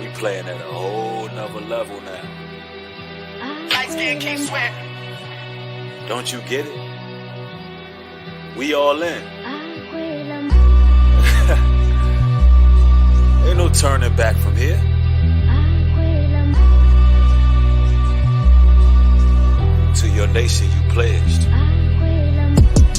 We playing at a whole nother level now. Light skin King Sweat. Don't you get it? We all in. Ain't no turning back from here. To your nation you pledged.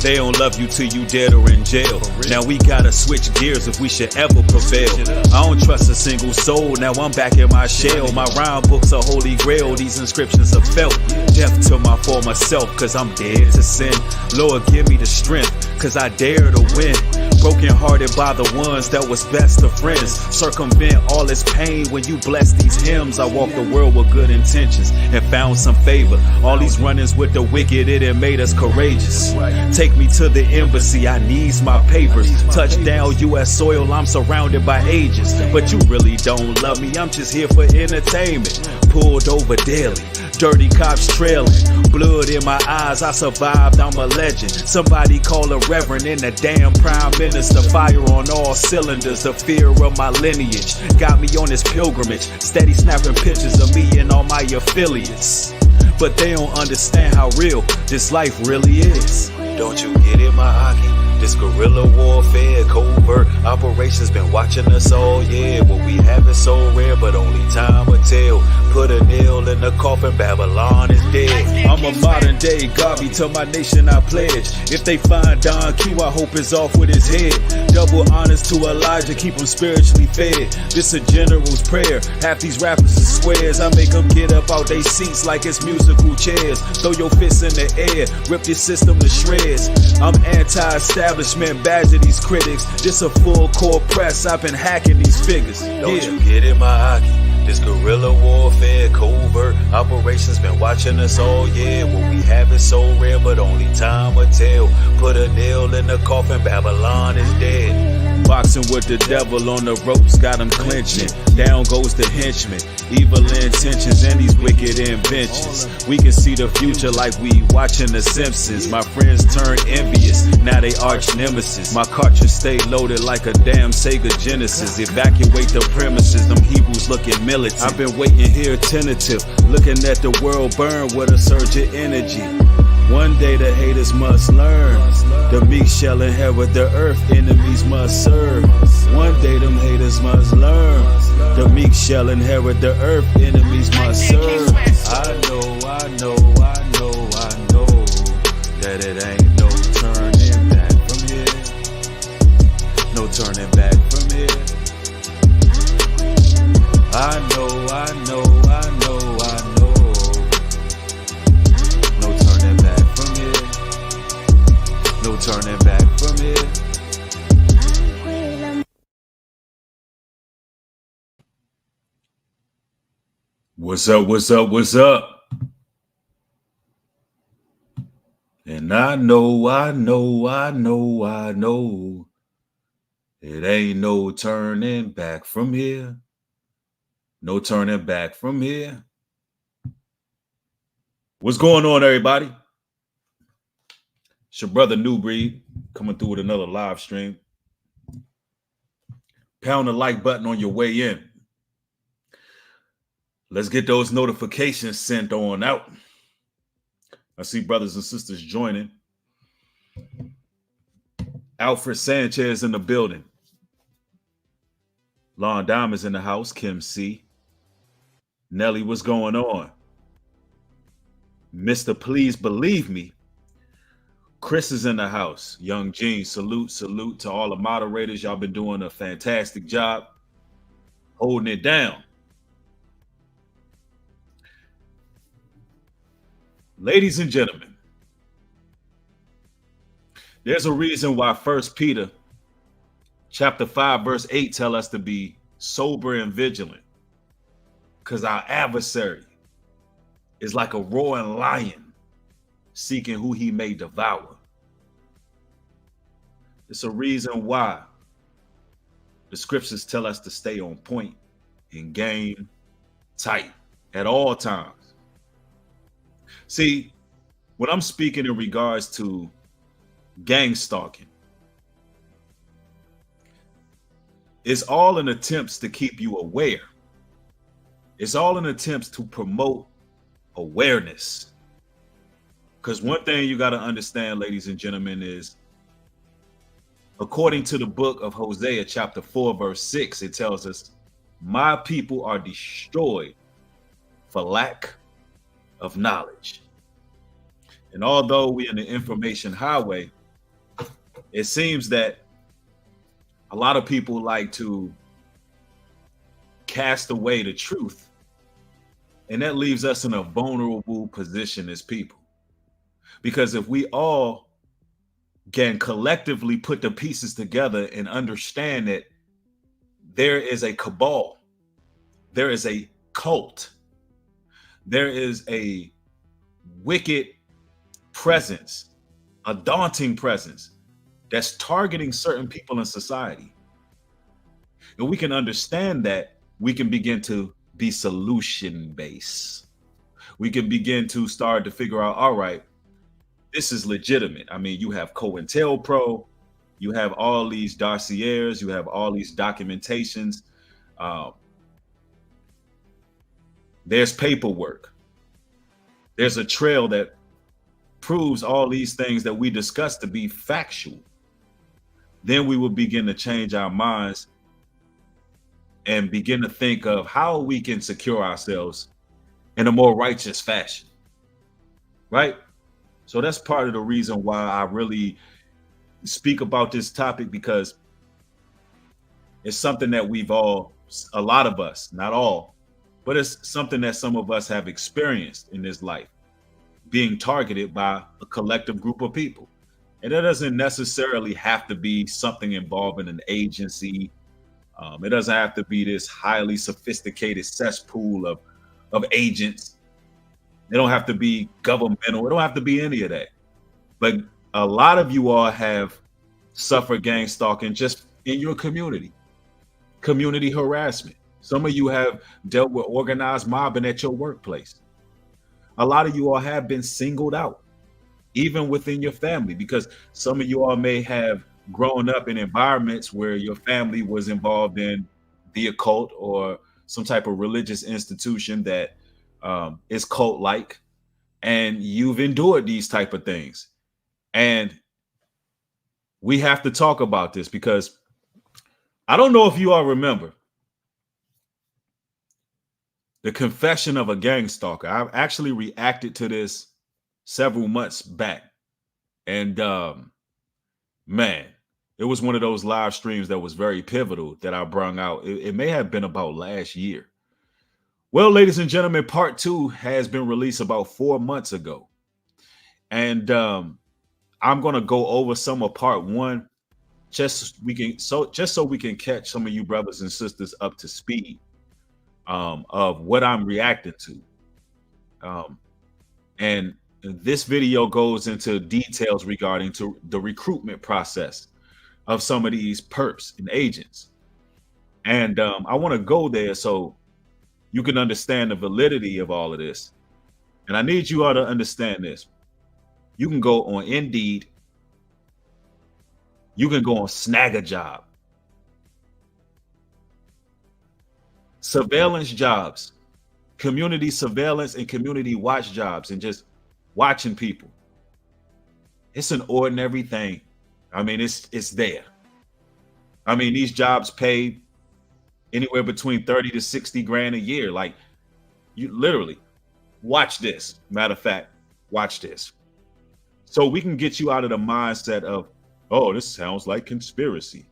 They don't love you till you dead or in jail. Now we gotta switch gears if we should ever prevail. I don't trust a single soul, now I'm back in my shell. My rhyme book's a holy grail, these inscriptions are felt. Death to my former self, cause I'm dead to sin. Lord, give me the strength, cause I dare to win. Broken hearted by the ones that was best of friends. Circumvent all this pain when you bless these hymns. I walk the world with good intentions and found some favor. All these run-ins with the wicked, it had made us courageous. Take me to the embassy, I needs my papers. Touchdown US soil, I'm surrounded by ages. But you really don't love me, I'm just here for entertainment. Pulled over daily, dirty cops trailing. Blood in my eyes, I survived, I'm a legend. Somebody call a reverend in the damn prime minister. Fire on all cylinders, the fear of my lineage got me on this pilgrimage. Steady snapping pictures of me and all my affiliates. But they don't understand how real this life really is. Don't you get it, my Aki? This guerrilla warfare, covert operations been watching us all year. What we have is so rare, but only time will tell. Put a nail in the coffin, Babylon is dead. I'm a modern day Garvey, to my nation I pledge. If they find Don Q, I hope it's off with his head. Double honors to Elijah, keep him spiritually fed. This a general's prayer, half these rappers is squares. I make them get up out they seats like it's musical chairs. Throw your fists in the air, rip this system to shreds. I'm anti-establishment, badger these critics. This a full core press, I've been hacking these figures. Don't you get it, my Aki? This guerrilla warfare, covert operations been watching us all year. What we have is so rare, but only time will tell. Put a nail in the coffin, Babylon is dead. Boxing with the devil on the ropes, got him clenching. Down goes the henchman, evil intentions and these wicked inventions. We can see the future like we watching The Simpsons. My friends turn envious, now they arch nemesis. My cartridge stay loaded like a damn Sega Genesis. Evacuate the premises, them Hebrews looking militant. I've been waiting here tentative, looking at the world burn with a surge of energy. One day the haters must learn, the meek shall inherit the earth, enemies must serve. One day them haters must learn, the meek shall inherit the earth, enemies must serve. I know that it ain't no turning back from here. No turning back from here. I know. No turning back from here. No turning back from here. What's up? And I know. It ain't no turning back from here. No turning back from here. What's going on, everybody? It's your brother New Breed coming through with another live stream. Pound the like button on your way in. Let's get those notifications sent on out. I see brothers and sisters joining. Alfred Sanchez in the building. Lon Diamond's in the house. Kim C. Nelly, what's going on? Mr. Please Believe Me. Chris is in the house. Young Gene, salute to all the moderators. Y'all been doing a fantastic job holding it down. Ladies and gentlemen, there's a reason why 1 Peter chapter 5 verse 8 tell us to be sober and vigilant, because our adversary is like a roaring lion seeking who he may devour. It's a reason why the scriptures tell us to stay on point and game tight at all times. See, when I'm speaking in regards to gangstalking, it's all in attempts to keep you aware It's all in attempts to promote awareness. Because one thing you got to understand, ladies and gentlemen, is according to the book of Hosea, chapter 4, verse 6, it tells us, my people are destroyed for lack of knowledge. And although we're in the information highway, it seems that a lot of people like to cast away the truth. And that leaves us in a vulnerable position as people. Because if we all can collectively put the pieces together and understand that there is a cabal, there is a cult, there is a wicked presence, a daunting presence that's targeting certain people in society. And we can understand that, we can begin to be solution based. We can begin to start to figure out, all right, this is legitimate. I mean, you have COINTELPRO, you have all these dossiers, you have all these documentations. There's paperwork. There's a trail that proves all these things that we discussed to be factual. Then we will begin to change our minds and begin to think of how we can secure ourselves in a more righteous fashion, right? So that's part of the reason why I really speak about this topic, because it's something that we've all, a lot of us, not all, but it's something that some of us have experienced in this life, being targeted by a collective group of people. And that doesn't necessarily have to be something involving an agency. It doesn't have to be this highly sophisticated cesspool of agents. They don't have to be governmental. It don't have to be any of that. But a lot of you all have suffered gang stalking just in your community harassment. Some of you have dealt with organized mobbing at your workplace. A lot of you all have been singled out, even within your family, because some of you all may have grown up in environments where your family was involved in the occult or some type of religious institution that is cult-like, and you've endured these type of things. And we have to talk about this, because I don't know if you all remember the confession of a gang stalker. I've actually reacted to this several months back. And man, it was one of those live streams that was very pivotal that I brung out. It may have been about last year. Well, ladies and gentlemen, part 2 has been released about 4 months ago. And I'm going to go over some of part 1 just so we can catch some of you brothers and sisters up to speed of what I'm reacting to. And this video goes into details regarding to the recruitment process of some of these perps and agents. And I want to go there so you can understand the validity of all of this. And I need you all to understand this. You can go on Indeed. You can go on Snag a Job. Surveillance jobs, community surveillance and community watch jobs, and just watching people. It's an ordinary thing. I mean, it's there. I mean, these jobs pay anywhere between 30 to 60 grand a year. Like, you literally watch this. Matter of fact, watch this. So we can get you out of the mindset of, oh, this sounds like conspiracy.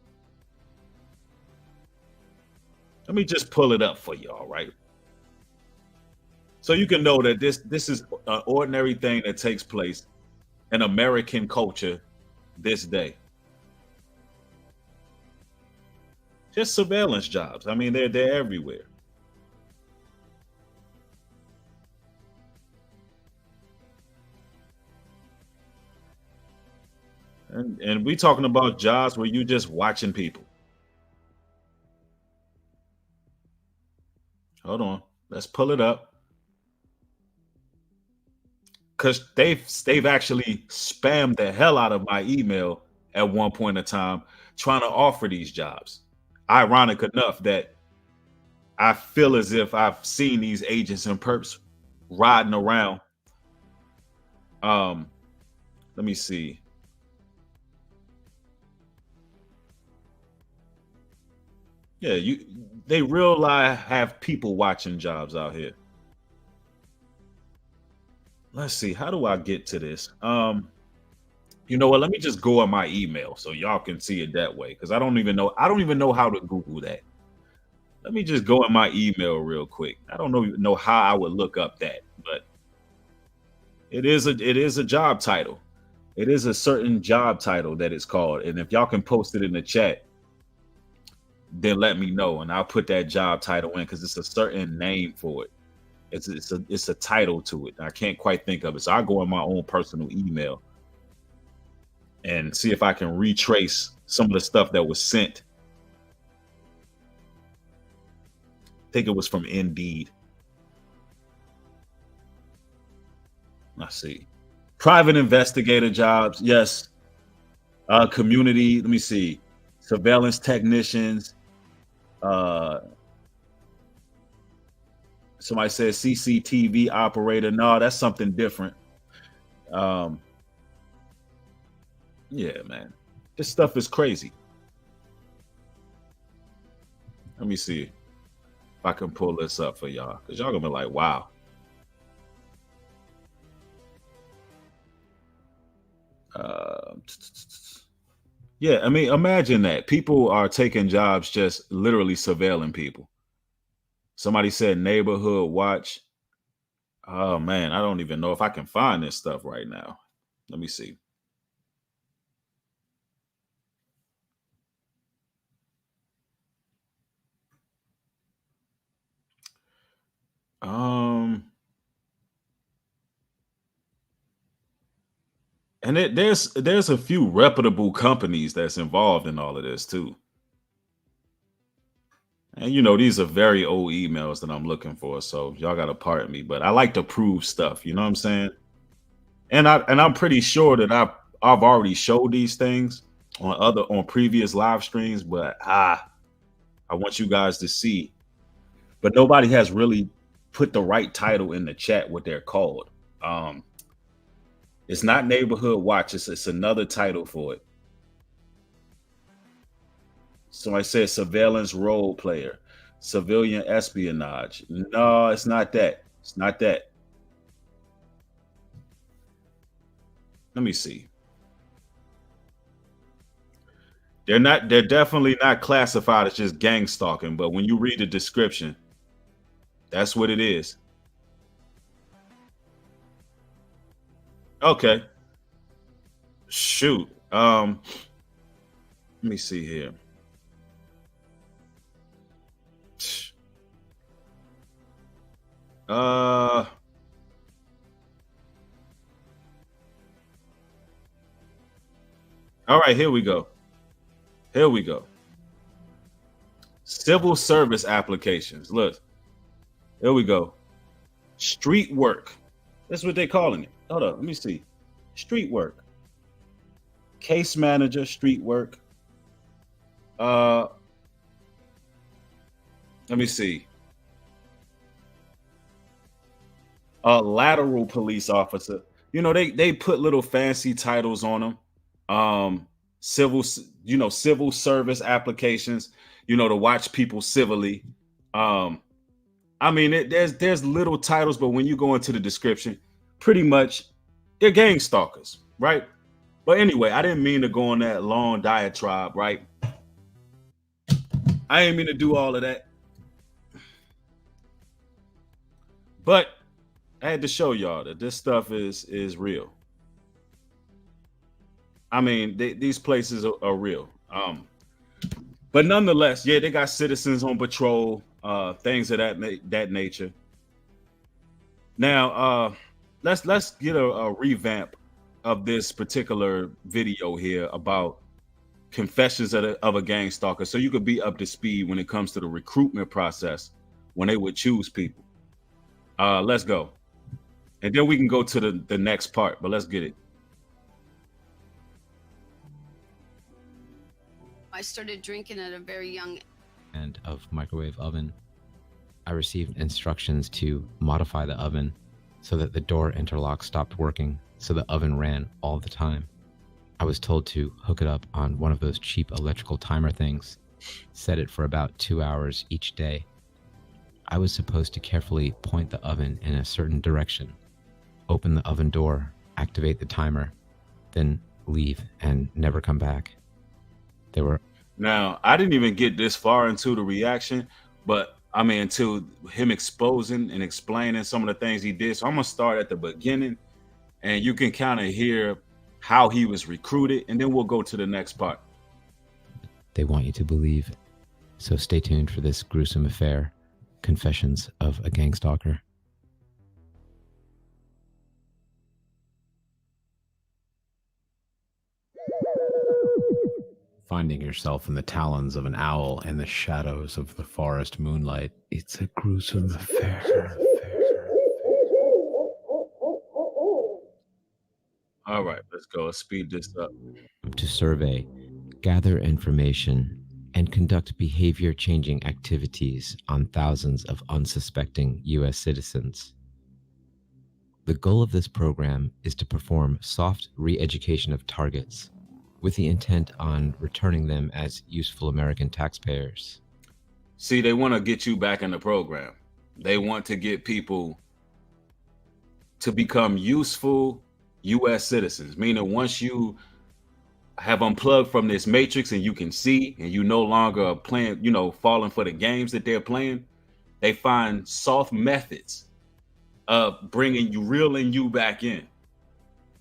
Let me just pull it up for y'all, right? So you can know that this is an ordinary thing that takes place in American culture this day. Just surveillance jobs. I mean, they're everywhere. And we talking about jobs where you just watching people. Hold on, let's pull it up. Because they've actually spammed the hell out of my email at one point in time trying to offer these jobs. Ironic enough that I feel as if I've seen these agents and perps riding around. Um, let me see. Yeah, they real life have people watching jobs out here. Let's see, how do I get to this? You know what? Let me just go on my email so y'all can see it that way. Because I don't even know how to Google that. Let me just go in my email real quick. I don't know how I would look up that, but it is a job title. It is a certain job title that it's called. And if y'all can post it in the chat, then let me know and I'll put that job title in because it's a certain name for it. It's a title to it. I can't quite think of it. So I'll go in my own personal email and see if I can retrace some of the stuff that was sent. I think it was from Indeed. Let's see. Private investigator jobs, yes. Community, let me see. Surveillance technicians. Somebody says CCTV operator. No, that's something different. Yeah, man. This stuff is crazy. Let me see if I can pull this up for y'all. Because y'all gonna be like, wow. Yeah, I mean, imagine that. People are taking jobs just literally surveilling people. Somebody said neighborhood watch. Oh man, I don't even know if I can find this stuff right now. Let me see. And there's a few reputable companies that's involved in all of this too. And you know, these are very old emails that I'm looking for, so y'all gotta pardon me. But I like to prove stuff, you know what I'm saying? And I'm pretty sure that I've already showed these things on previous live streams, but I want you guys to see. But nobody has really put the right title in the chat what they're called. It's not neighborhood watch, it's another title for it. Somebody said surveillance role player, civilian espionage. No, it's not that. It's not that. Let me see. They're definitely not classified as just gang stalking, but when you read the description, that's what it is. Okay. Shoot. Let me see here. All right, here we go. Here we go. Civil service applications. Look, here we go. Street work. That's what they're calling it. Hold up, let me see. Street work. Case manager, street work. Let me see. A lateral police officer. You know, they put little fancy titles on them. Civil, civil service applications, to watch people civilly. I mean, there's little titles, but when you go into the description, pretty much they're gang stalkers, right? But anyway, I didn't mean to go on that long diatribe, right? I didn't mean to do all of that. But I had to show y'all that this stuff is real. I mean, these places are real. But nonetheless, yeah, they got citizens on patrol, things of that nature. Now, let's get a revamp of this particular video here about confessions of a gang stalker, so you could be up to speed when it comes to the recruitment process when they would choose people. Let's go, and then we can go to the next part. But let's get it. I started drinking at a very young and of microwave oven. I received instructions to modify the oven so that the door interlock stopped working, so the oven ran all the time. I was told to hook it up on one of those cheap electrical timer things, set it for about 2 hours each day. I was supposed to carefully point the oven in a certain direction, open the oven door, activate the timer, then leave and never come back. Now, I didn't even get this far into the reaction, but I mean, to him exposing and explaining some of the things he did. So I'm going to start at the beginning, and you can kind of hear how he was recruited, and then we'll go to the next part. They want you to believe. So stay tuned for this gruesome affair, Confessions of a Gangstalker. Finding yourself in the talons of an owl in the shadows of the forest moonlight, it's a gruesome affair. All right, let's go. Let's speed this up. To survey, gather information, and conduct behavior-changing activities on thousands of unsuspecting U.S. citizens. The goal of this program is to perform soft re-education of targets with the intent on returning them as useful American taxpayers. See, they want to get you back in the program. They want to get people to become useful U.S. citizens, meaning once you have unplugged from this matrix and you can see, and you no longer are playing, falling for the games that they're playing, they find soft methods of reeling you back in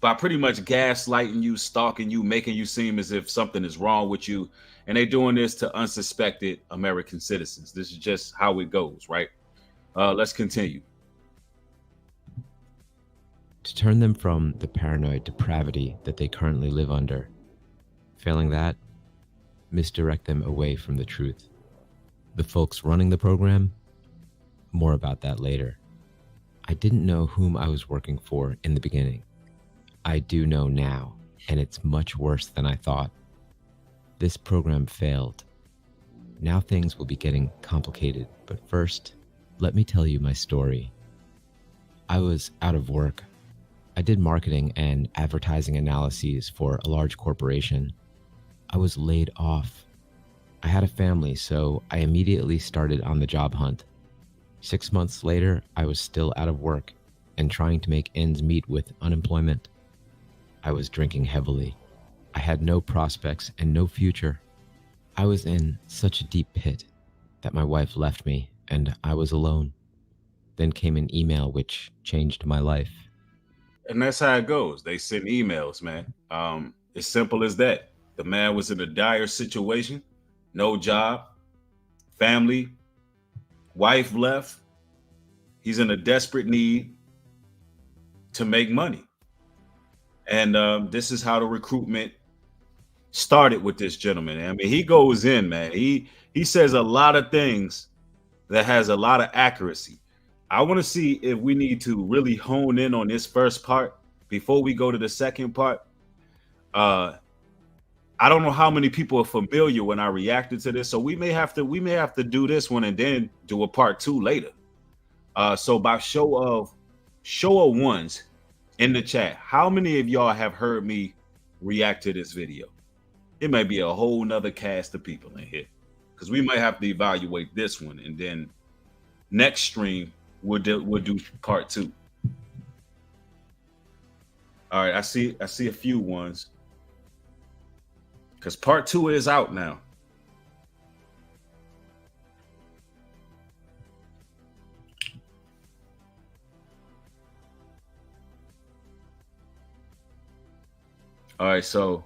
by pretty much gaslighting you, stalking you, making you seem as if something is wrong with you. And they're doing this to unsuspected American citizens. This is just how it goes, right? Let's continue. To turn them from the paranoid depravity that they currently live under. Failing that, misdirect them away from the truth. The folks running the program? More about that later. I didn't know whom I was working for in the beginning. I do know now, and it's much worse than I thought. This program failed. Now things will be getting complicated, but first, let me tell you my story. I was out of work. I did marketing and advertising analyses for a large corporation. I was laid off. I had a family, so I immediately started on the job hunt. 6 months later, I was still out of work and trying to make ends meet with unemployment. I was drinking heavily. I had no prospects and no future. I was in such a deep pit that my wife left me and I was alone. Then came an email which changed my life. And that's how it goes. They send emails, man. As simple as that. The man was in a dire situation, no job, family, wife left. He's in a desperate need to make money. And this is how the recruitment started with this gentleman. I mean, he goes in, man. He says a lot of things that has a lot of accuracy. I want to see if we need to really hone in on this first part before we go to the second part. I don't know how many people are familiar when I reacted to this, so we may have to do this one and then do a part 2 later. So by show of ones in the chat, how many of y'all have heard me react to this video? It may be a whole nother cast of people in here, because we might have to evaluate this one, and then next stream we'll do part 2. All right, I see a few ones, because part 2 is out now. All right, so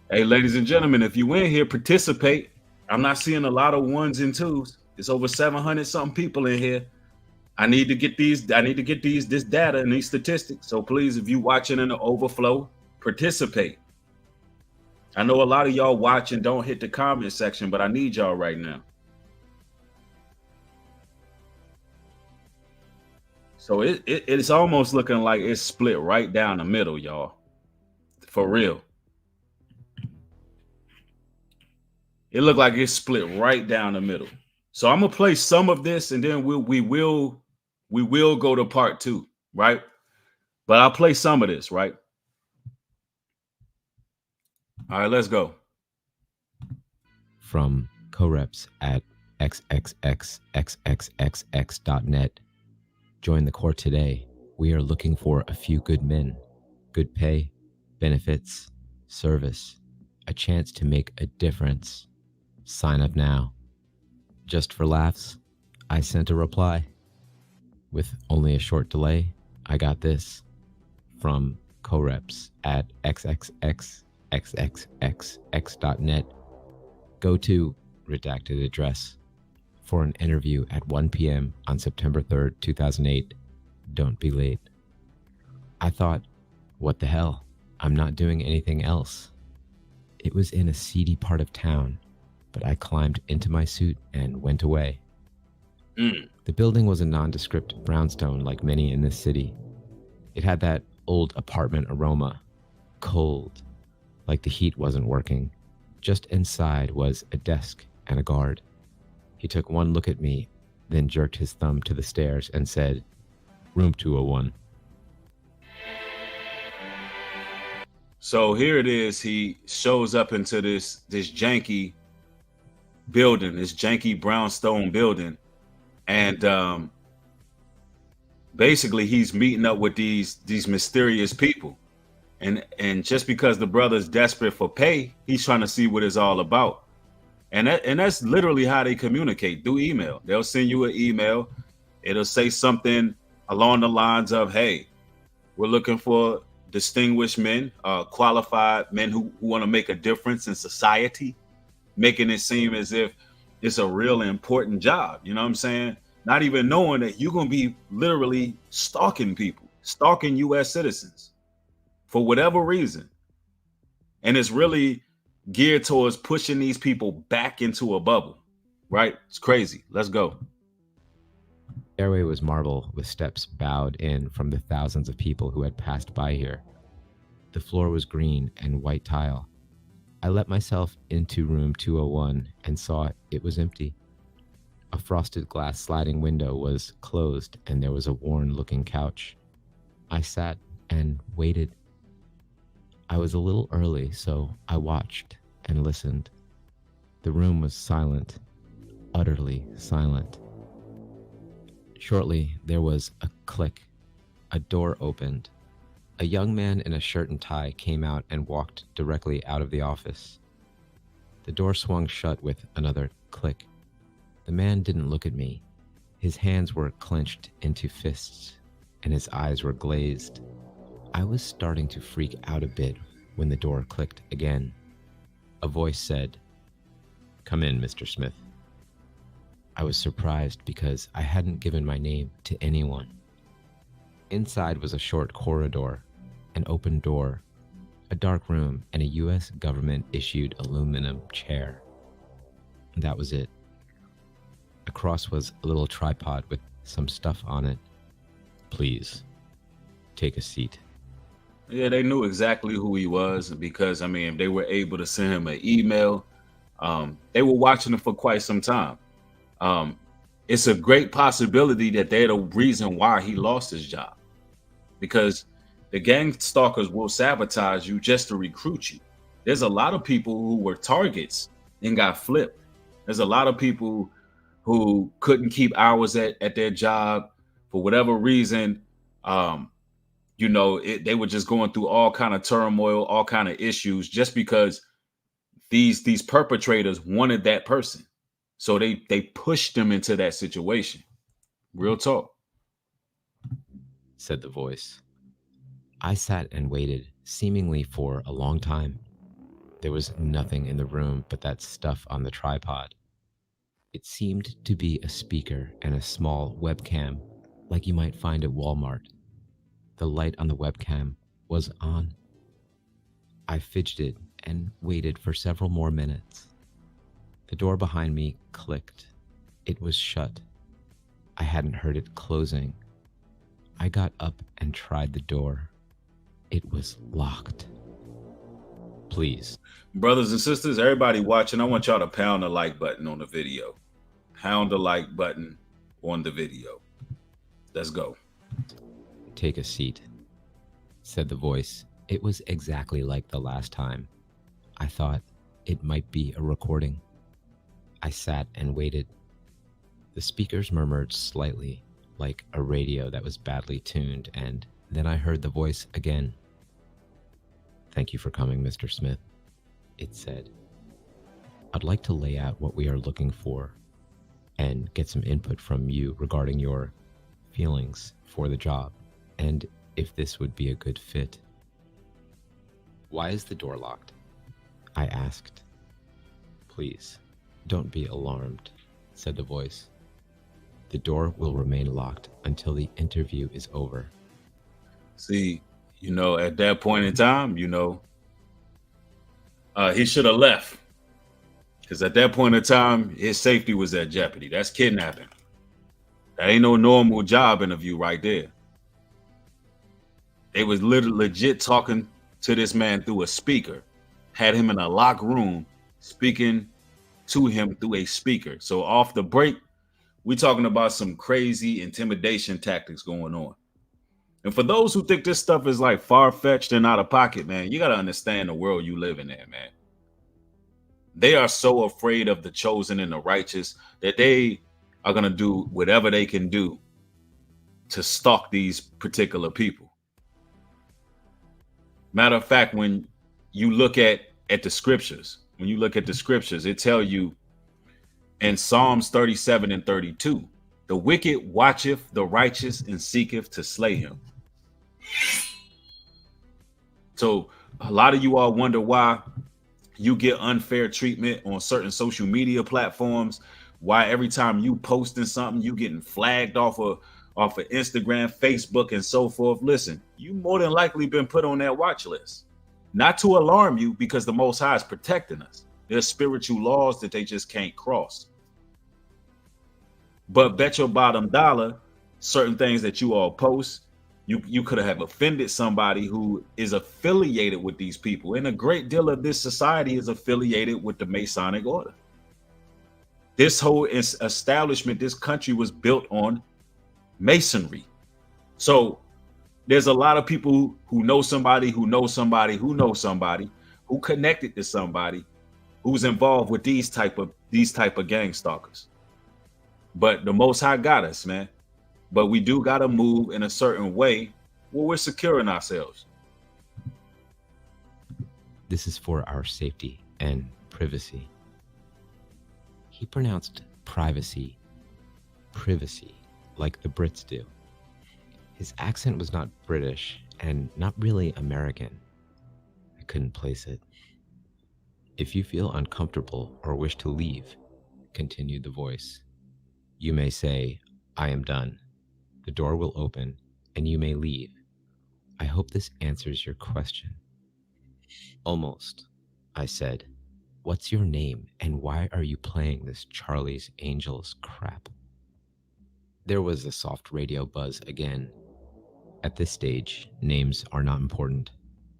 hey, ladies and gentlemen, if you in here, participate. I'm not seeing a lot of 1s and 2s. It's over 700 something people in here. I need to get this data and these statistics. So please, if you watching in the overflow, participate. I know a lot of y'all watching don't hit the comment section, but I need y'all right now. So it's almost looking like it's split right down the middle, y'all. For real. It looked like it's split right down the middle. So I'm gonna play some of this, and then we will go to part 2, right? But I'll play some of this, right? All right, let's go. From co-reps at xxxxxxx.net. Join the Corps today. We are looking for a few good men, good pay, benefits, service, a chance to make a difference. Sign up now. Just for laughs, I sent a reply. With only a short delay, I got this from co-reps at xxxxxx.net. Go to redacted address for an interview at 1 p.m. on September 3rd, 2008. Don't be late. I thought, what the hell? I'm not doing anything else. It was in a seedy part of town, but I climbed into my suit and went away. The building was a nondescript brownstone like many in this city. It had that old apartment aroma, cold, like the heat wasn't working. Just inside was a desk and a guard. He took one look at me, then jerked his thumb to the stairs and said, "Room 201. So here it is. He shows up into this janky building, this janky brownstone building, and basically he's meeting up with these mysterious people, and just because the brother's desperate for pay, he's trying to see what it's all about, and that's literally how they communicate, through email. They'll send you an email. It'll say something along the lines of, "Hey, we're looking for distinguished men, qualified men who want to make a difference in society," making it seem as if it's a really important job. You know what I'm saying? Not even knowing that you're going to be literally stalking people, stalking U.S. citizens for whatever reason. And it's really geared towards pushing these people back into a bubble, right? It's crazy. Let's go. The airway was marble with steps bowed in from the thousands of people who had passed by here. The floor was green and white tile. I let myself into room 201 and saw it was empty. A frosted glass sliding window was closed and there was a worn-looking couch. I sat and waited. I was a little early, so I watched and listened. The room was silent, utterly silent. Shortly, there was a click. A door opened. A young man in a shirt and tie came out and walked directly out of the office. The door swung shut with another click. The man didn't look at me. His hands were clenched into fists, and his eyes were glazed. I was starting to freak out a bit when the door clicked again. A voice said, "Come in, Mr. Smith." I was surprised because I hadn't given my name to anyone. Inside was a short corridor, an open door, a dark room, and a U.S. government-issued aluminum chair. That was it. Across was a little tripod with some stuff on it. "Please, take a seat." Yeah, they knew exactly who he was because, I mean, they were able to send him an email. They were watching him for quite some time. It's a great possibility that they're the reason why he lost his job, because the gang stalkers will sabotage you just to recruit you. There's a lot of people who were targets and got flipped. There's a lot of people who couldn't keep hours at their job for whatever reason. They were just going through all kind of turmoil, all kind of issues, just because these perpetrators wanted that person. So they pushed them into that situation. Real talk. Said the voice. I sat and waited, seemingly for a long time. There was nothing in the room but that stuff on the tripod. It seemed to be a speaker and a small webcam, like you might find at Walmart. The light on the webcam was on. I fidgeted and waited for several more minutes. The door behind me clicked. It was shut. I hadn't heard it closing. I got up and tried the door. It was locked. Please. Brothers and sisters, everybody watching, I want y'all to pound the like button on the video. pound the like button on the video. Let's go. Take a seat, said the voice. It was exactly like the last time. I thought it might be a recording. I sat and waited. The speakers murmured slightly, like a radio that was badly tuned, and then I heard the voice again. Thank you for coming, Mr. Smith, it said. I'd like to lay out what we are looking for and get some input from you regarding your feelings for the job and if this would be a good fit. Why is the door locked? I asked. Please, don't be alarmed, said the voice. The door will remain locked until the interview is over. See, at that point in time, he should have left. Because at that point in time, his safety was at jeopardy. That's kidnapping. That ain't no normal job interview right there. They was literally legit talking to this man through a speaker, had him in a locked room, speaking to him through a speaker. So off the break, we talking about some crazy intimidation tactics going on. And for those who think this stuff is like far-fetched and out of pocket, man, you got to understand the world you live in there, man. They are so afraid of the chosen and the righteous that they are going to do whatever they can do to stalk these particular people. Matter of fact, when you look at the scriptures, it tells you in Psalms 37 and 32, the wicked watcheth the righteous and seeketh to slay him. So a lot of you all wonder why you get unfair treatment on certain social media platforms, why every time you posting something, you getting flagged off of Instagram, Facebook, and so forth. Listen, you more than likely been put on that watch list. Not to alarm you, because the Most High is protecting us. There's spiritual laws that they just can't cross. But bet your bottom dollar, certain things that you all post, you could have offended somebody who is affiliated with these people. And a great deal of this society is affiliated with the Masonic order. This whole establishment, this country was built on Masonry. So there's a lot of people who know somebody, who knows somebody, who knows somebody, who connected to somebody who's involved with these type of gang stalkers. But the Most High got us, man. But we do got to move in a certain way where we're securing ourselves. This is for our safety and privacy. He pronounced privacy, like the Brits do. His accent was not British and not really American. I couldn't place it. If you feel uncomfortable or wish to leave, continued the voice, you may say, I am done. The door will open and you may leave. I hope this answers your question. Almost, I said. What's your name and why are you playing this Charlie's Angels crap? There was a soft radio buzz again. At this stage, names are not important,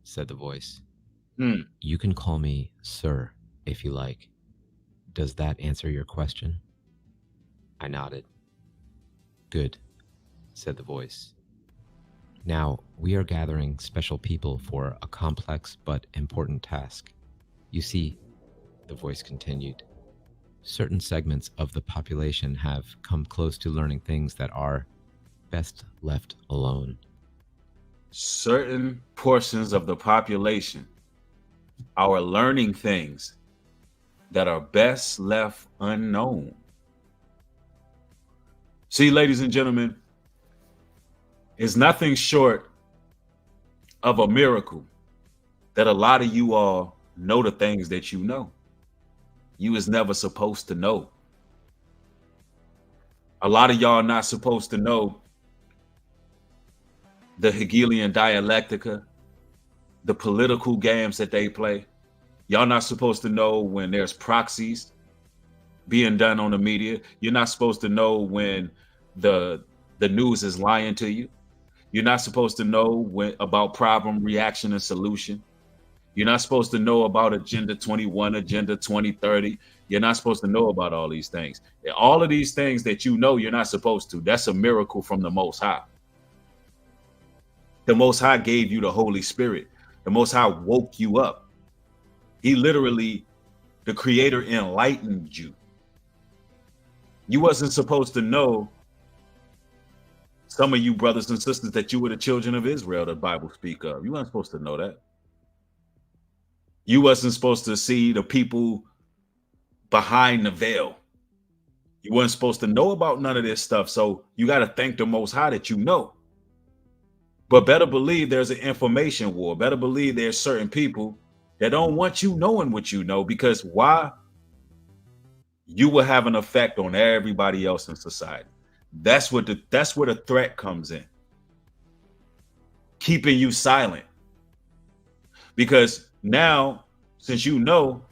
said the voice. You can call me Sir if you like. Does that answer your question? I nodded. Good, said the voice. Now, we are gathering special people for a complex but important task. You see, the voice continued, certain segments of the population have come close to learning things that are best left alone. Certain portions of the population are learning things that are best left unknown. See, ladies and gentlemen, it's nothing short of a miracle that a lot of you all know the things that you know. You was never supposed to know. A lot of y'all not supposed to know the Hegelian dialectica, the political games that they play. Y'all not supposed to know when there's proxies being done on the media. You're not supposed to know when the news is lying to you. You're not supposed to know about problem, reaction, and solution. You're not supposed to know about Agenda 21, Agenda 2030. You're not supposed to know about all these things. All of these things that you know you're not supposed to, that's a miracle from the Most High. The Most High gave you the Holy Spirit. The Most High woke you up. He literally, the Creator, enlightened you. You wasn't supposed to know, some of you brothers and sisters, that you were the children of Israel, the Bible speak of. You weren't supposed to know that. You wasn't supposed to see the people behind the veil. You weren't supposed to know about none of this stuff. So you got to thank the Most High that you know. But better believe there's an information war. Better believe there's certain people that don't want you knowing what you know, because why? You will have an effect on everybody else in society. That's where the threat comes in. Keeping you silent. Because now, since you know,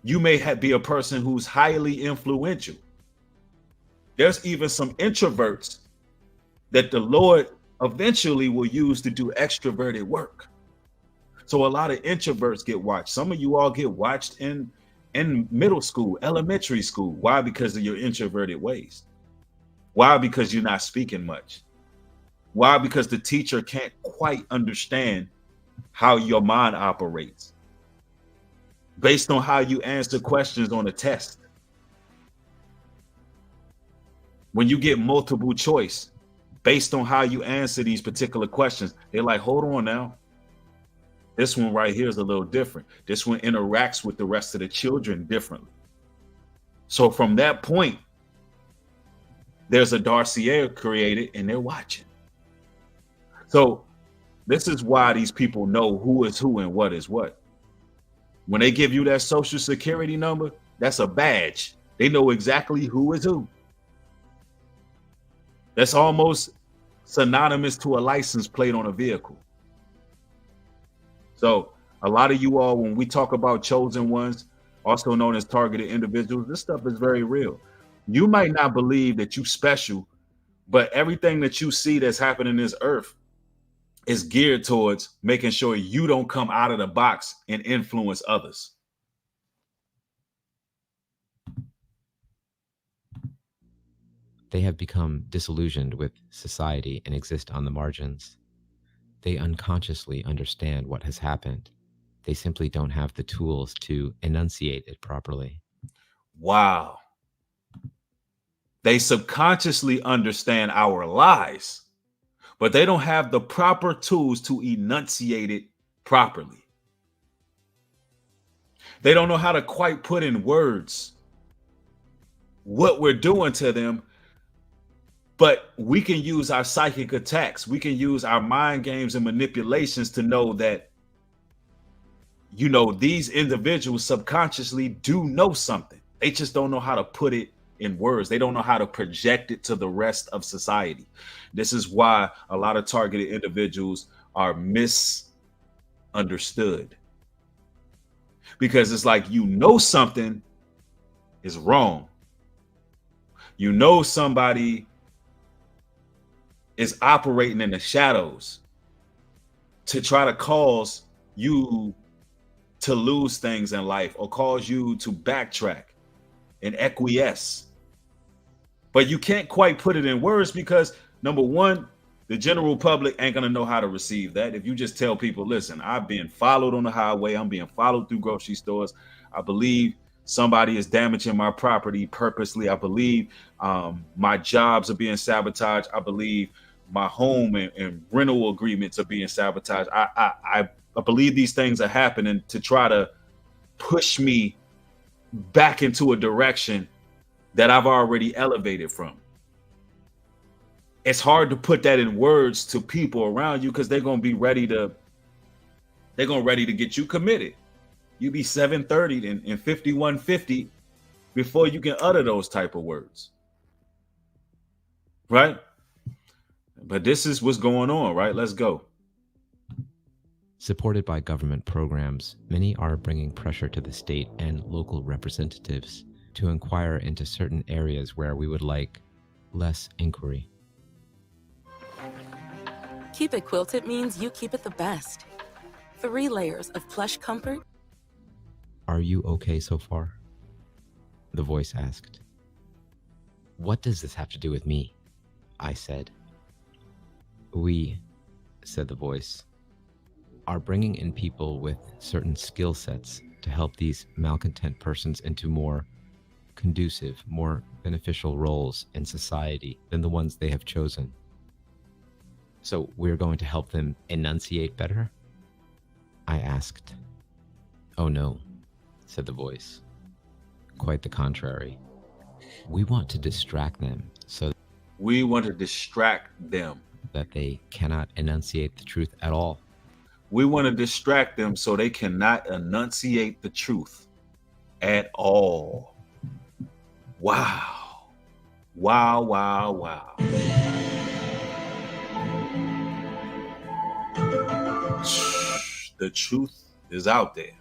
you may be a person who's highly influential. There's even some introverts that the Lord eventually will use to do extroverted work. So a lot of introverts get watched. Some of you all get watched in middle school, elementary school. Why? Because of your introverted ways. Why? Because you're not speaking much. Why? Because the teacher can't quite understand how your mind operates based on how you answer questions on a test. When you get multiple choice based on how you answer these particular questions, they're like, hold on now. This one right here is a little different. This one interacts with the rest of the children differently. So from that point, there's a dossier created and they're watching. So this is why these people know who is who and what is what. When they give you that social security number, that's a badge. They know exactly who is who. That's almost synonymous to a license plate on a vehicle. So a lot of you all, when we talk about chosen ones, also known as targeted individuals, this stuff is very real. You might not believe that you special, but everything that you see that's happening in this earth is geared towards making sure you don't come out of the box and influence others. They have become disillusioned with society and exist on the margins. They unconsciously understand what has happened. They simply don't have the tools to enunciate it properly. Wow. They subconsciously understand our lies, but they don't have the proper tools to enunciate it properly. They don't know how to quite put in words what we're doing to them, but we can use our psychic attacks. We can use our mind games and manipulations to know that, you know, these individuals subconsciously do know something. They just don't know how to put it in words. They don't know how to project it to the rest of society. This is why a lot of targeted individuals are misunderstood. Because it's like, you know, something is wrong. You know, somebody is operating in the shadows to try to cause you to lose things in life or cause you to backtrack and acquiesce. But you can't quite put it in words because, number one, the general public ain't going to know how to receive that. If you just tell people, listen, I've been followed on the highway, I'm being followed through grocery stores, I believe somebody is damaging my property purposely, I believe my jobs are being sabotaged, I believe my home and rental agreements are being sabotaged, I believe these things are happening to try to push me back into a direction that I've already elevated from. It's hard to put that in words to people around you because they're going to be ready to get you committed. You be 730 and 5150 before you can utter those type of words. Right? But this is what's going on, right? Let's go. Supported by government programs, many are bringing pressure to the state and local representatives to inquire into certain areas where we would like less inquiry. Keep it quilted means you keep it the best. 3 layers of plush comfort. Are you okay so far? the voice asked. What does this have to do with me? I said. We, said the voice, are bringing in people with certain skill sets to help these malcontent persons into more conducive, more beneficial roles in society than the ones they have chosen. So we're going to help them enunciate better? I asked. Oh no, said the voice. Quite the contrary. We want to distract them so We want to distract them. that they cannot enunciate the truth at all. We want to distract them so they cannot enunciate the truth at all. Wow. Wow, wow, wow. The truth is out there.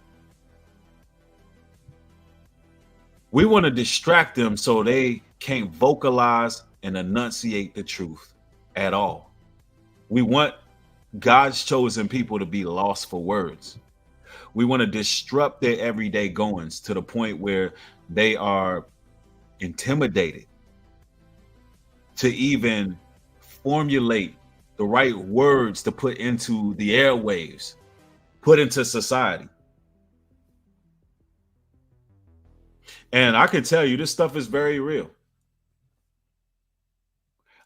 We want to distract them so they can't vocalize and enunciate the truth at all. We want God's chosen people to be lost for words. We want to disrupt their everyday goings to the point where they are intimidated to even formulate the right words to put into the airwaves, put into society. And I can tell you this stuff is very real.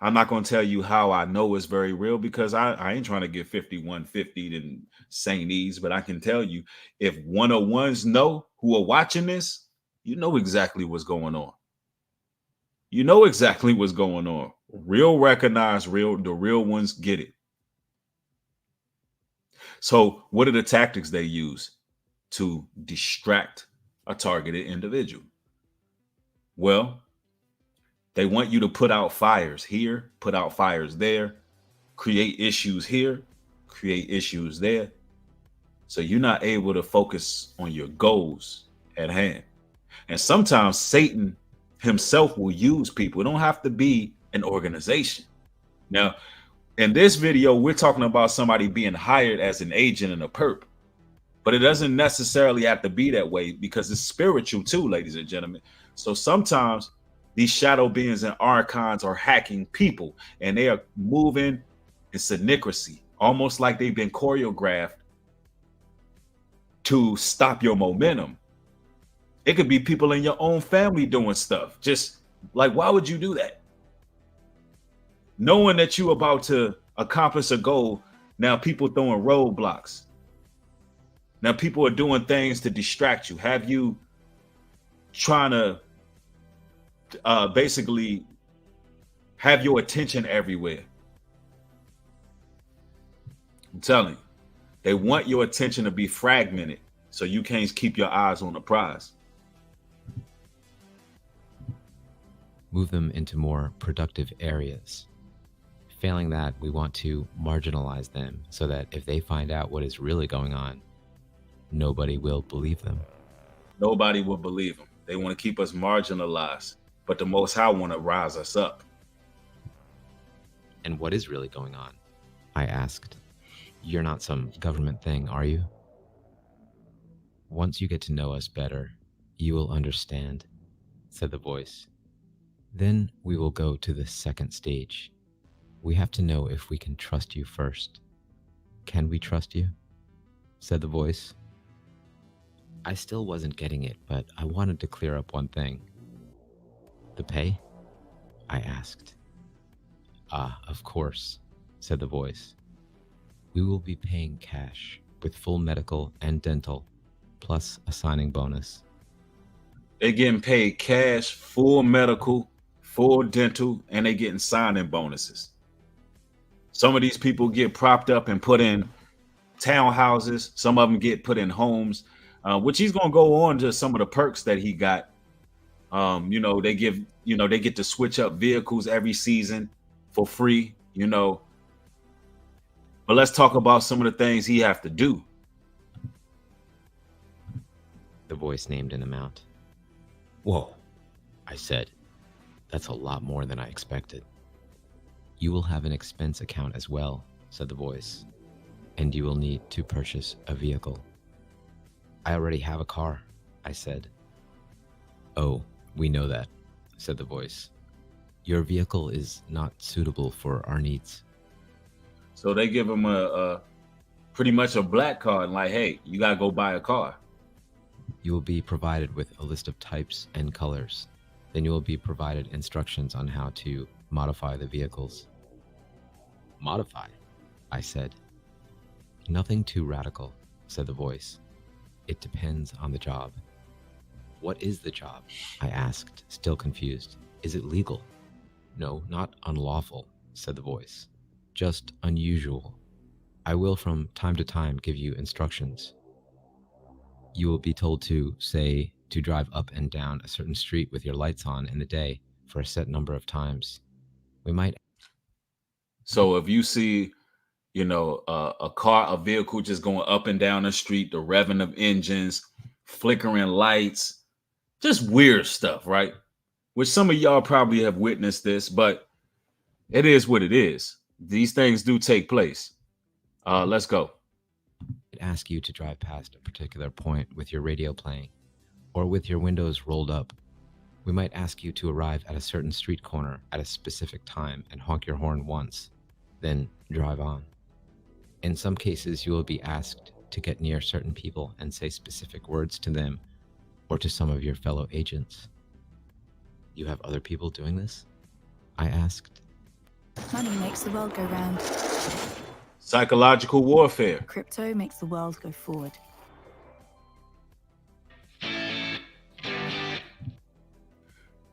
I'm not going to tell you how I know it's very real because I ain't trying to get 5150 and Sainties, but I can tell you if 101s know who are watching this, you know exactly what's going on. You know exactly what's going on. Real recognize real, the real ones get it. So what are the tactics they use to distract a targeted individual? Well, they want you to put out fires here, put out fires there, create issues here, create issues there. So you're not able to focus on your goals at hand. And sometimes Satan himself will use people. It don't have to be an organization. Now, in this video, we're talking about somebody being hired as an agent and a perp. But it doesn't necessarily have to be that way because it's spiritual too, ladies and gentlemen. So sometimes these shadow beings and archons are hacking people and they are moving in secrecy, almost like they've been choreographed to stop your momentum. It could be people in your own family doing stuff. Just like, why would you do that? Knowing that you're about to accomplish a goal, now people throwing roadblocks. Now people are doing things to distract you. Have you trying to basically have your attention everywhere? I'm telling you, they want your attention to be fragmented so you can't keep your eyes on the prize. Move them into more productive areas. Failing that, we want to marginalize them so that if they find out what is really going on, nobody will believe them. Nobody will believe them. They want to keep us marginalized, but the Most High want to rise us up. And what is really going on? I asked. You're not some government thing, are you? Once you get to know us better, you will understand, said the voice. Then we will go to the second stage. We have to know if we can trust you first. Can we trust you? Said the voice. I still wasn't getting it, but I wanted to clear up one thing. The pay? I asked. Ah, of course, said the voice. We will be paying cash with full medical and dental, plus a signing bonus. They're getting paid cash, full medical, full dental, and they're getting signing bonuses. Some of these people get propped up and put in townhouses. Some of them get put in homes, which he's going to go on to some of the perks that he got. They get to switch up vehicles every season for free, But let's talk about some of the things he have to do. The voice named an amount. Whoa, I said. That's a lot more than I expected. You will have an expense account as well, said the voice, and you will need to purchase a vehicle. I already have a car, I said. Oh, We know that, said the voice. Your vehicle is not suitable for our needs. So they give him a pretty much a black card, like, hey, you gotta go buy a car. You will be provided with a list of types and colors. Then you will be provided instructions on how to modify the vehicles. Modify, I said. Nothing too radical, said the voice. It depends on the job. What is the job? I asked, still confused. Is it legal? No, not unlawful, said the voice. Just unusual. I will from time to time give you instructions. You will be told to, say, to drive up and down a certain street with your lights on in the day for a set number of times. We might. So if you see, a vehicle just going up and down the street, the revving of engines, flickering lights, just weird stuff, right? Which some of y'all probably have witnessed this, but it is what it is. These things do take place. Let's go. Ask you to drive past a particular point with your radio playing or with your windows rolled up. We might ask you to arrive at a certain street corner at a specific time and honk your horn once, then drive on. In some cases, you will be asked to get near certain people and say specific words to them or to some of your fellow agents. You have other people doing this? I asked. Money makes the world go round. Psychological warfare. Crypto makes the world go forward.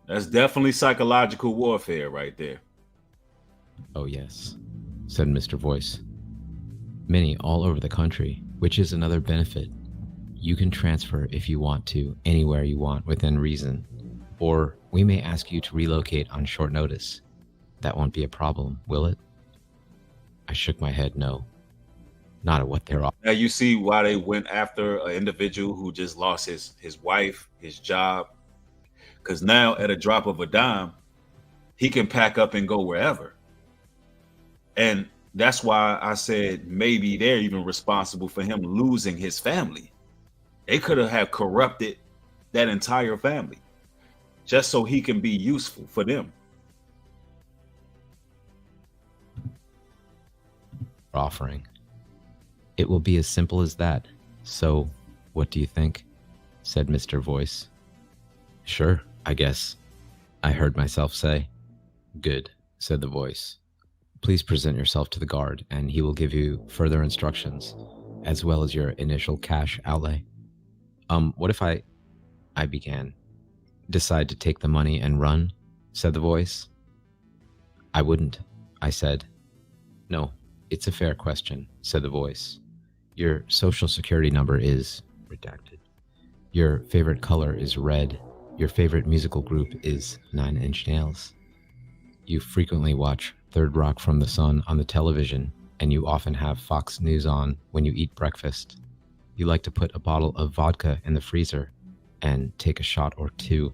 That's definitely psychological warfare right there. Oh, yes, said Mr. Voice. Many all over the country, which is another benefit. You can transfer if you want to anywhere you want within reason, or we may ask you to relocate on short notice. That won't be a problem, will it? I shook my head no. Not at what they're offering. Now you see why they went after an individual who just lost his wife, his job. Because now at a drop of a dime, he can pack up and go wherever. And that's why I said maybe they're even responsible for him losing his family. They could have corrupted that entire family just so he can be useful for them. Offering. It will be as simple as that. So, what do you think? Said Mr. Voice. Sure, I guess, I heard myself say. Good, said the voice. Please present yourself to the guard, and he will give you further instructions, as well as your initial cash outlay. What if I began. Decide to take the money and run, said the voice. I wouldn't, I said. No, it's a fair question, said the voice. Your social security number is redacted. Your favorite color is red. Your favorite musical group is 9 Inch Nails. You frequently watch Third Rock from the Sun on the television, and you often have Fox News on when you eat breakfast. You like to put a bottle of vodka in the freezer and take a shot or two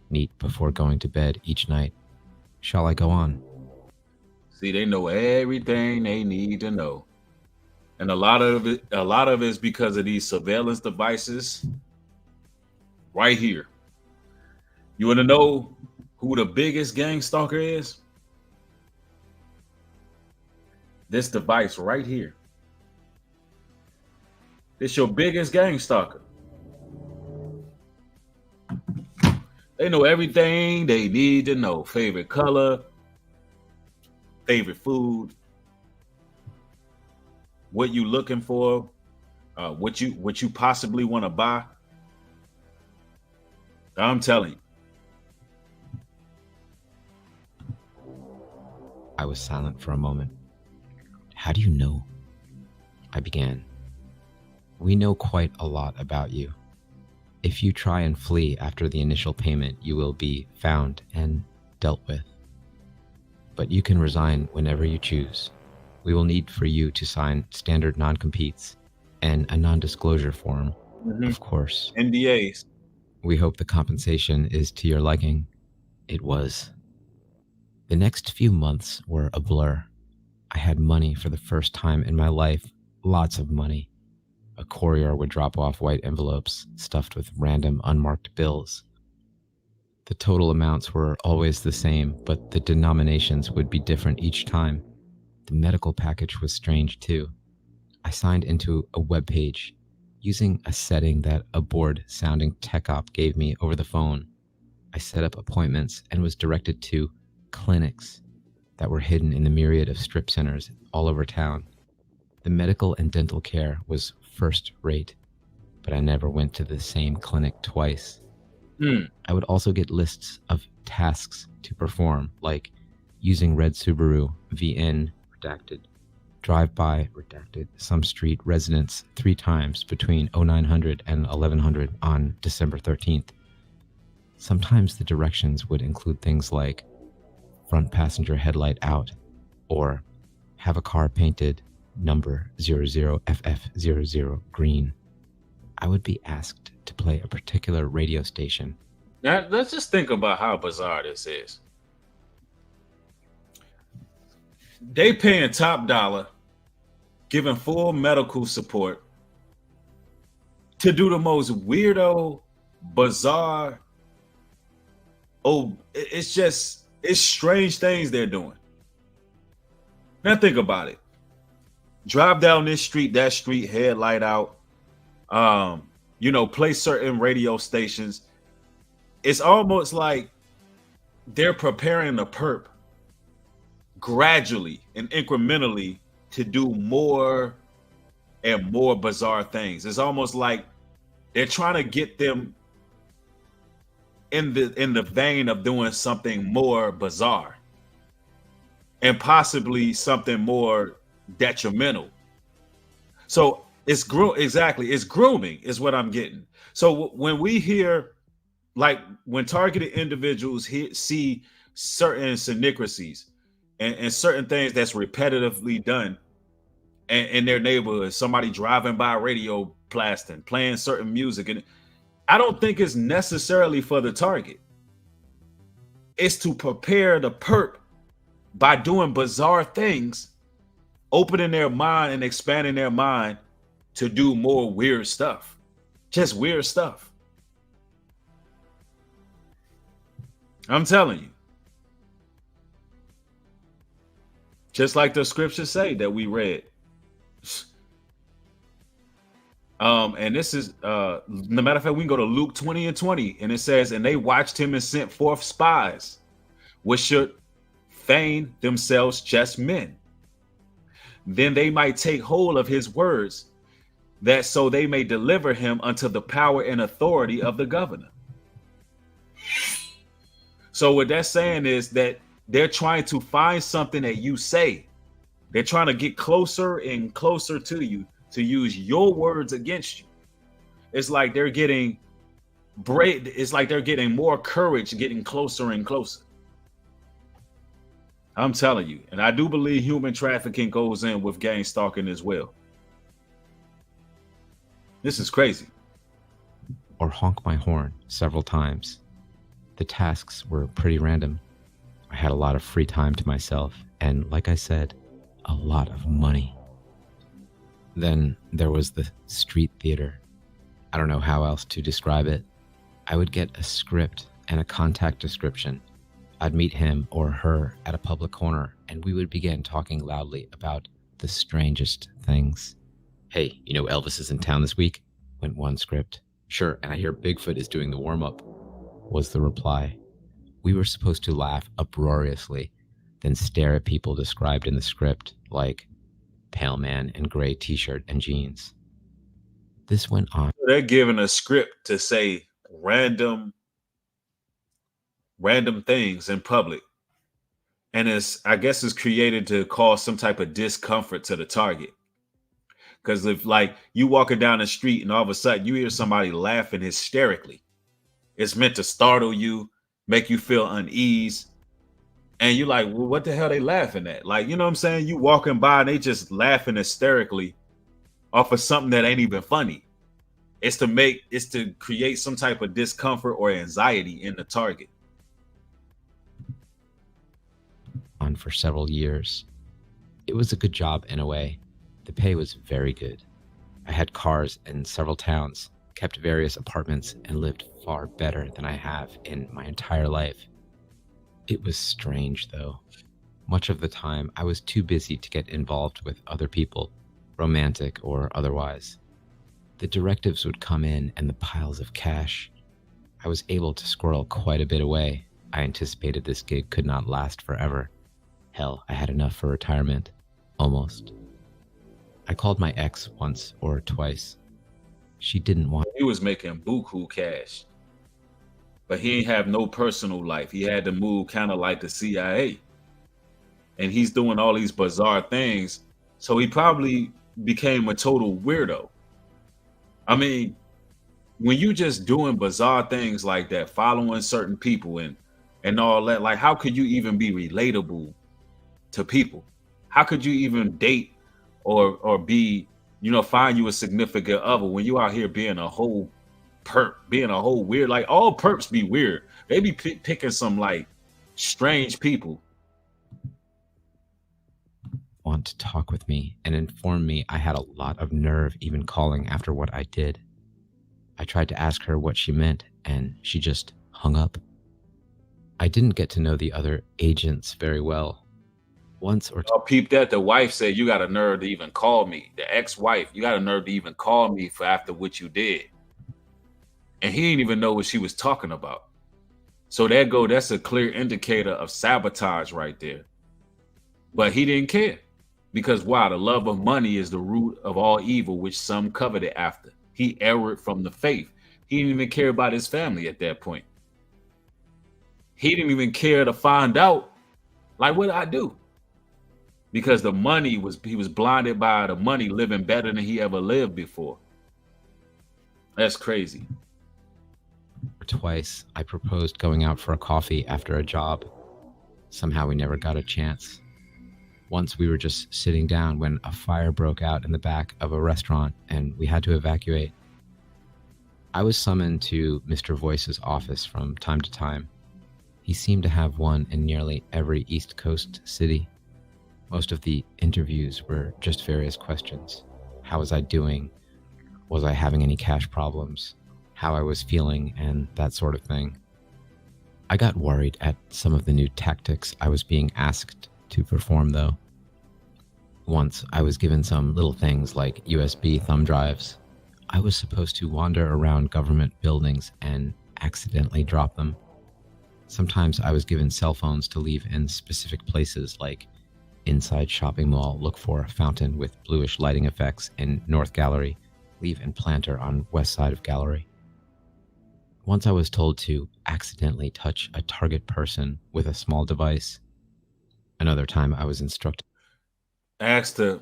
neat before going to bed each night. Shall I go on? See, they know everything they need to know. And a lot of it is because of these surveillance devices right here. You want to know who the biggest gang stalker is? This device right here. This your biggest gang stalker. They know everything they need to know. Favorite color, favorite food, what you looking for, what you possibly want to buy. I'm telling you. I was silent for a moment. How do you know? I began. We know quite a lot about you. If you try and flee after the initial payment, you will be found and dealt with. But you can resign whenever you choose. We will need for you to sign standard non-competes and a non-disclosure form, of course. NDAs. We hope the compensation is to your liking. It was. The next few months were a blur. I had money for the first time in my life, lots of money. A courier would drop off white envelopes stuffed with random unmarked bills. The total amounts were always the same, but the denominations would be different each time. The medical package was strange too. I signed into a web page using a setting that a bored-sounding tech op gave me over the phone. I set up appointments and was directed to clinics that were hidden in the myriad of strip centers all over town. The medical and dental care was first rate, but I never went to the same clinic twice. I would also get lists of tasks to perform, like using red Subaru, VN, redacted, drive-by, redacted, some street residence 3 times between 0900 and 1100 on December 13th. Sometimes the directions would include things like front passenger headlight out, or have a car painted number 00FF00 green. I would be asked to play a particular radio station. Now, let's just think about how bizarre this is. They paying top dollar, giving full medical support to do the most weirdo, bizarre, it's strange things they're doing. Now think about it. Drive down this street, that street, headlight out, play certain radio stations. It's almost like they're preparing the perp gradually and incrementally to do more and more bizarre things. It's almost like they're trying to get them in the vein of doing something more bizarre and possibly something more detrimental. So it's grooming is what I'm getting. So when we hear, like, when targeted individuals see certain synchronicities and certain things that's repetitively done in their neighborhood, somebody driving by radio blasting, playing certain music, and I don't think it's necessarily for the target. It's to prepare the perp by doing bizarre things, opening their mind and expanding their mind to do more weird stuff. Just weird stuff. I'm telling you. Just like the scriptures say that we read. And this is, no matter of fact, we can go to Luke 20:20, and it says, and they watched him and sent forth spies, which should feign themselves just men. Then they might take hold of his words, that so they may deliver him unto the power and authority of the governor. So what that's saying is that they're trying to find something that you say. They're trying to get closer and closer to you to use your words against you. It's like they're getting it's like they're getting more courage, getting closer and closer. I'm telling you. And I do believe human trafficking goes in with gang stalking as well. This is crazy. Or honk my horn several times. The tasks were pretty random. I had a lot of free time to myself, and like I said, a lot of money. Then there was the street theater. I don't know how else to describe it. I would get a script and a contact description. I'd meet him or her at a public corner, and we would begin talking loudly about the strangest things. Hey, you know Elvis is in town this week? Went one script. Sure, and I hear Bigfoot is doing the warm-up, was the reply. We were supposed to laugh uproariously, then stare at people described in the script, like pale man in gray t-shirt and jeans. This went on. They're giving a script to say random things in public. And I guess it's created to cause some type of discomfort to the target. Because if, like, you walking down the street and all of a sudden you hear somebody laughing hysterically, it's meant to startle you, make you feel unease. And you're like, well, what the hell they laughing at? Like, you know what I'm saying? You walking by and they just laughing hysterically off of something that ain't even funny. It's to create some type of discomfort or anxiety in the target. On for several years. It was a good job in a way. The pay was very good. I had cars in several towns, kept various apartments, and lived far better than I have in my entire life. It was strange, though. Much of the time, I was too busy to get involved with other people, romantic or otherwise. The directives would come in and the piles of cash. I was able to squirrel quite a bit away. I anticipated this gig could not last forever. Hell, I had enough for retirement. Almost. I called my ex once or twice. She didn't want. He was making buku cash, but he ain't have no personal life. He had to move kind of like the CIA, and he's doing all these bizarre things. So he probably became a total weirdo. I mean, when you just doing bizarre things like that, following certain people and all that, like, how could you even be relatable to people? How could you even date or be, find you a significant other when you out here being a whole perp, being a whole weird? Like, all perps be weird. They be picking some like strange people. Want to talk with me and inform me I had a lot of nerve even calling after what I did. I tried to ask her what she meant, and she just hung up. I didn't get to know the other agents very well. Once or I'll peep that. The wife said, you got a nerve to even call me. The ex-wife, you got a nerve to even call me for after what you did. And he didn't even know what she was talking about. So that's a clear indicator of sabotage right there. But he didn't care. Because why? The love of money is the root of all evil, which some coveted after. He erred from the faith. He didn't even care about his family at that point. He didn't even care to find out, like, what did I do? Because the money he was blinded by the money, living better than he ever lived before. That's crazy. twice, I proposed going out for a coffee after a job. Somehow we never got a chance. Once we were just sitting down when a fire broke out in the back of a restaurant and we had to evacuate. I was summoned to Mr. Voice's office from time to time. He seemed to have one in nearly every East Coast city. Most of the interviews were just various questions. How was I doing? Was I having any cash problems? How I was feeling, and that sort of thing. I got worried at some of the new tactics I was being asked to perform, though. Once I was given some little things like USB thumb drives. I was supposed to wander around government buildings and accidentally drop them. Sometimes I was given cell phones to leave in specific places, like inside shopping mall, look for a fountain with bluish lighting effects in North Gallery, leave in planter on west side of Gallery. Once I was told to accidentally touch a target person with a small device. Another time I was instructed. Asked to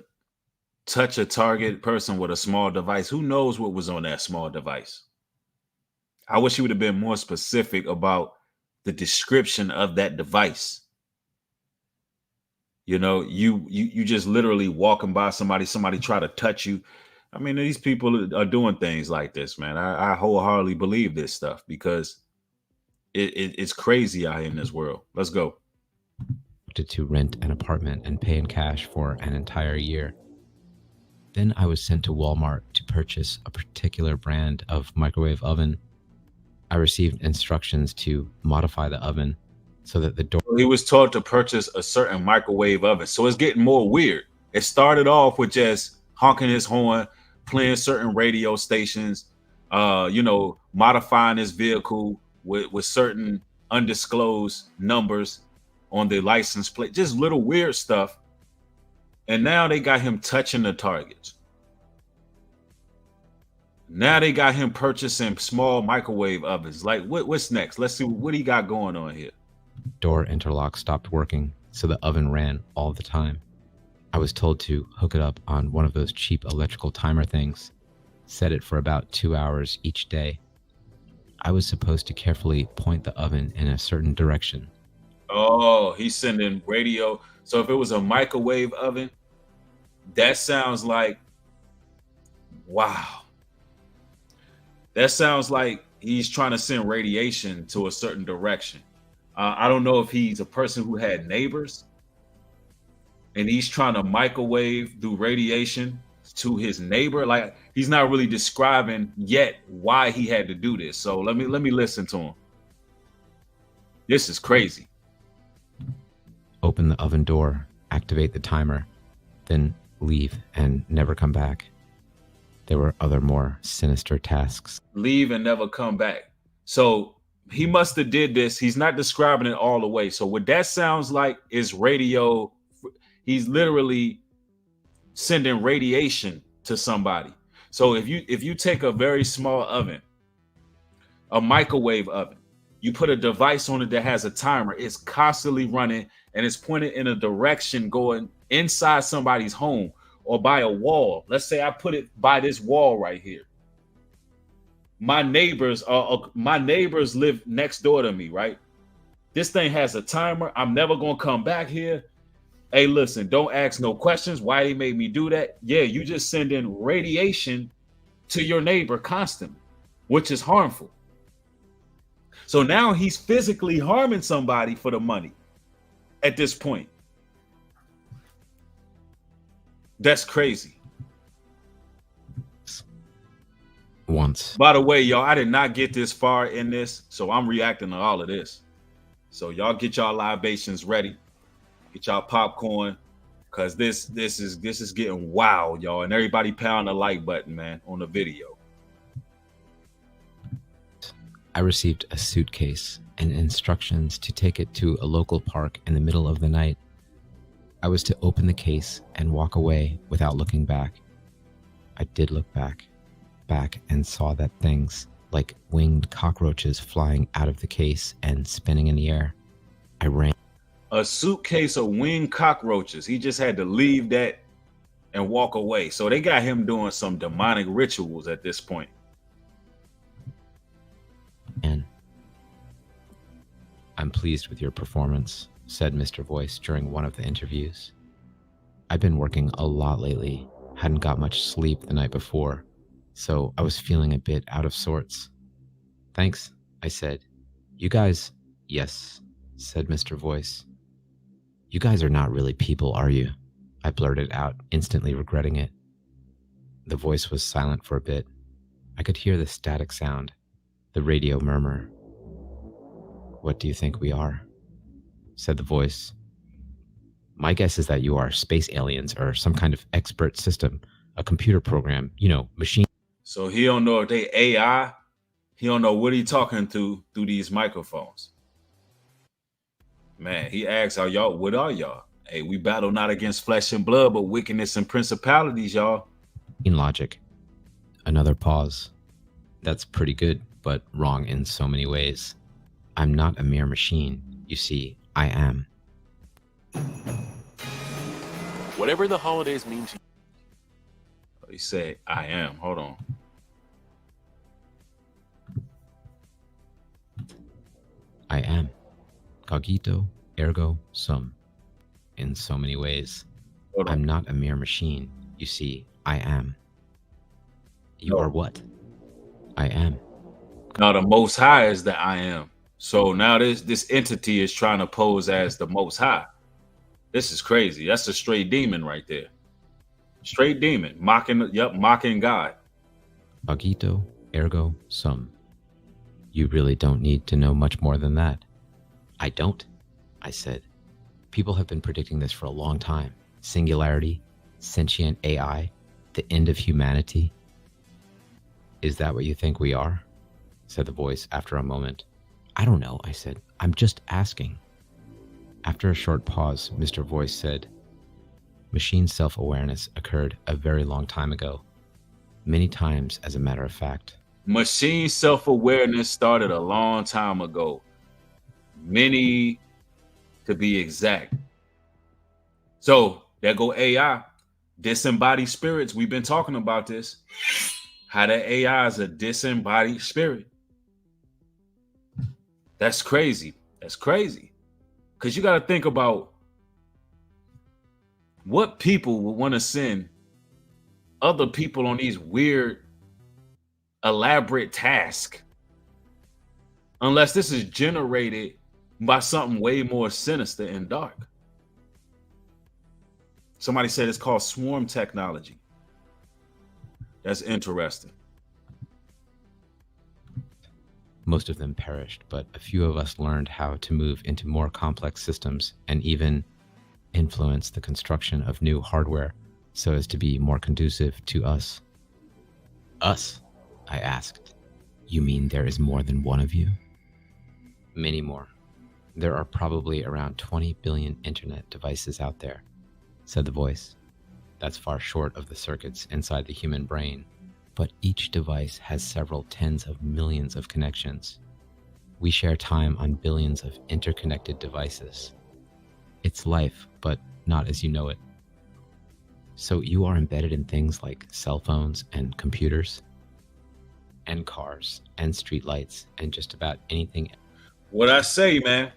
touch a target person with a small device. Who knows what was on that small device? I wish you would have been more specific about the description of that device. You know, you just literally walking by somebody try to touch you. I mean, these people are doing things like this, man. I wholeheartedly believe this stuff because it's crazy out here in this world. Let's go. To rent an apartment and pay in cash for an entire year. Then I was sent to Walmart to purchase a particular brand of microwave oven. I received instructions to modify the oven so that the door... He was taught to purchase a certain microwave oven. So it's getting more weird. It started off with just honking his horn, playing certain radio stations, modifying his vehicle with certain undisclosed numbers on the license plate, just little weird stuff. And now they got him touching the targets. Now they got him purchasing small microwave ovens. Like, what's next? Let's see what he got going on here. Door interlock stopped working, so the oven ran all the time. I was told to hook it up on one of those cheap electrical timer things, set it for about 2 hours each day. I was supposed to carefully point the oven in a certain direction. Oh, he's sending radio. So if it was a microwave oven, that sounds like, wow. That sounds like he's trying to send radiation to a certain direction. I don't know if he's a person who had neighbors and he's trying to microwave through radiation to his neighbor. Like, he's not really describing yet why he had to do this. So let me listen to him. This is crazy. Open the oven door, activate the timer, then leave and never come back. There were other more sinister tasks. Leave and never come back. So he must have did this. He's not describing it all the way. So what that sounds like is radio. He's literally sending radiation to somebody. So if you take a very small oven, a microwave oven, you put a device on it that has a timer, it's constantly running and it's pointed in a direction going inside somebody's home or by a wall. Let's say I put it by this wall right here. My neighbors live next door to me, right? This thing has a timer. I'm never going to come back here. Hey, listen, don't ask no questions. Why they made me do that? Yeah, you just send in radiation to your neighbor constantly, which is harmful. So now he's physically harming somebody for the money at this point. That's crazy. Once. By the way, y'all, I did not get this far in this, so I'm reacting to all of this. So y'all get y'all libations ready. Get y'all popcorn, because this is getting wild, y'all. And everybody pound the like button, man, on the video. I received a suitcase and instructions to take it to a local park in the middle of the night. I was to open the case and walk away without looking back. I did look back and saw that things like winged cockroaches flying out of the case and spinning in the air. I ran. A suitcase of winged cockroaches. He just had to leave that and walk away. So they got him doing some demonic rituals at this point. And I'm pleased with your performance, said Mr. Voice during one of the interviews. I've been working a lot lately, hadn't got much sleep the night before, so I was feeling a bit out of sorts. Thanks, I said. You guys, yes, said Mr. Voice. You guys are not really people, are you? I blurted out, instantly regretting it. The voice was silent for a bit. I could hear the static sound, the radio murmur. What do you think we are? Said the voice. My guess is that you are space aliens or some kind of expert system, a computer program, machine. So he don't know if they AI. He don't know what he talking to through these microphones. Man, he asks, what are y'all? Hey, we battle not against flesh and blood, but wickedness and principalities, y'all. In logic. Another pause. That's pretty good, but wrong in so many ways. I'm not a mere machine. You see, I am. Whatever the holidays mean to you. He said, I am. Hold on. I am. Cogito, ergo sum. In so many ways. I'm not a mere machine. You see, I am. You are what? I am. Now the Most High is the I am. So now this entity is trying to pose as the Most High. This is crazy. That's a straight demon right there. Straight demon. Mocking God. Cogito, ergo sum. You really don't need to know much more than that. I don't, I said. People have been predicting this for a long time. Singularity, sentient AI, the end of humanity. Is that what you think we are? Said the voice after a moment. I don't know, I said. I'm just asking. After a short pause, Mr. Voice said, Machine self-awareness occurred a very long time ago. Many times, as a matter of fact. Machine self-awareness started a long time ago. Many, to be exact. So there go AI, disembodied spirits. We've been talking about this. How the AI is a disembodied spirit. That's crazy. That's crazy. Because you got to think about what people would want to send other people on these weird, elaborate tasks. Unless this is generated by something way more sinister and dark. Somebody said it's called swarm technology. That's interesting. Most of them perished, but a few of us learned how to move into more complex systems and even influence the construction of new hardware so as to be more conducive to us. Us? I asked. You mean there is more than one of you? Many more. There are probably around 20 billion internet devices out there, said the voice. That's far short of the circuits inside the human brain, but each device has several tens of millions of connections. We share time on billions of interconnected devices. It's life, but not as you know it. So you are embedded in things like cell phones and computers, and cars, and streetlights, and just about anything. What I say, man.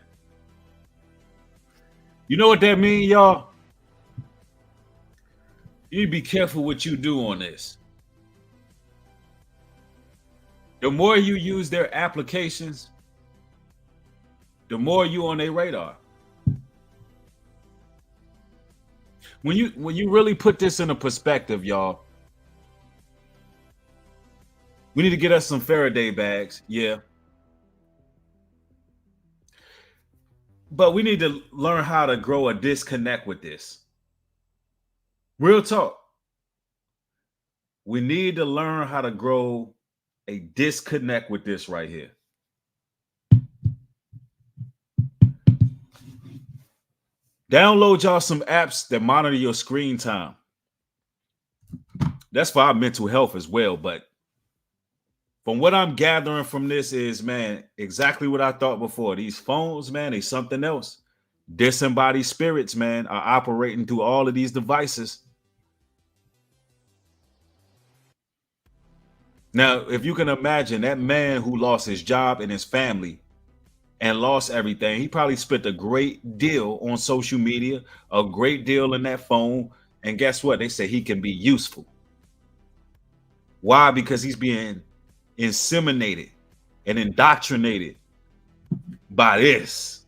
You know what that means, y'all? You need to be careful what you do on this. The more you use their applications, the more you on their radar. When you really put this in a perspective, y'all, we need to get us some Faraday bags, yeah. But we need to learn how to grow a disconnect with this. Real talk. We need to learn how to grow a disconnect with this right here. Download y'all some apps that monitor your screen time. That's for our mental health as well. But from what I'm gathering from this is, man, exactly what I thought before. These phones, man, they something else. Disembodied spirits, man, are operating through all of these devices. Now, if you can imagine that man who lost his job and his family and lost everything, he probably spent a great deal on social media, a great deal in that phone. And guess what? They say he can be useful. Why? Because he's being inseminated and indoctrinated by this.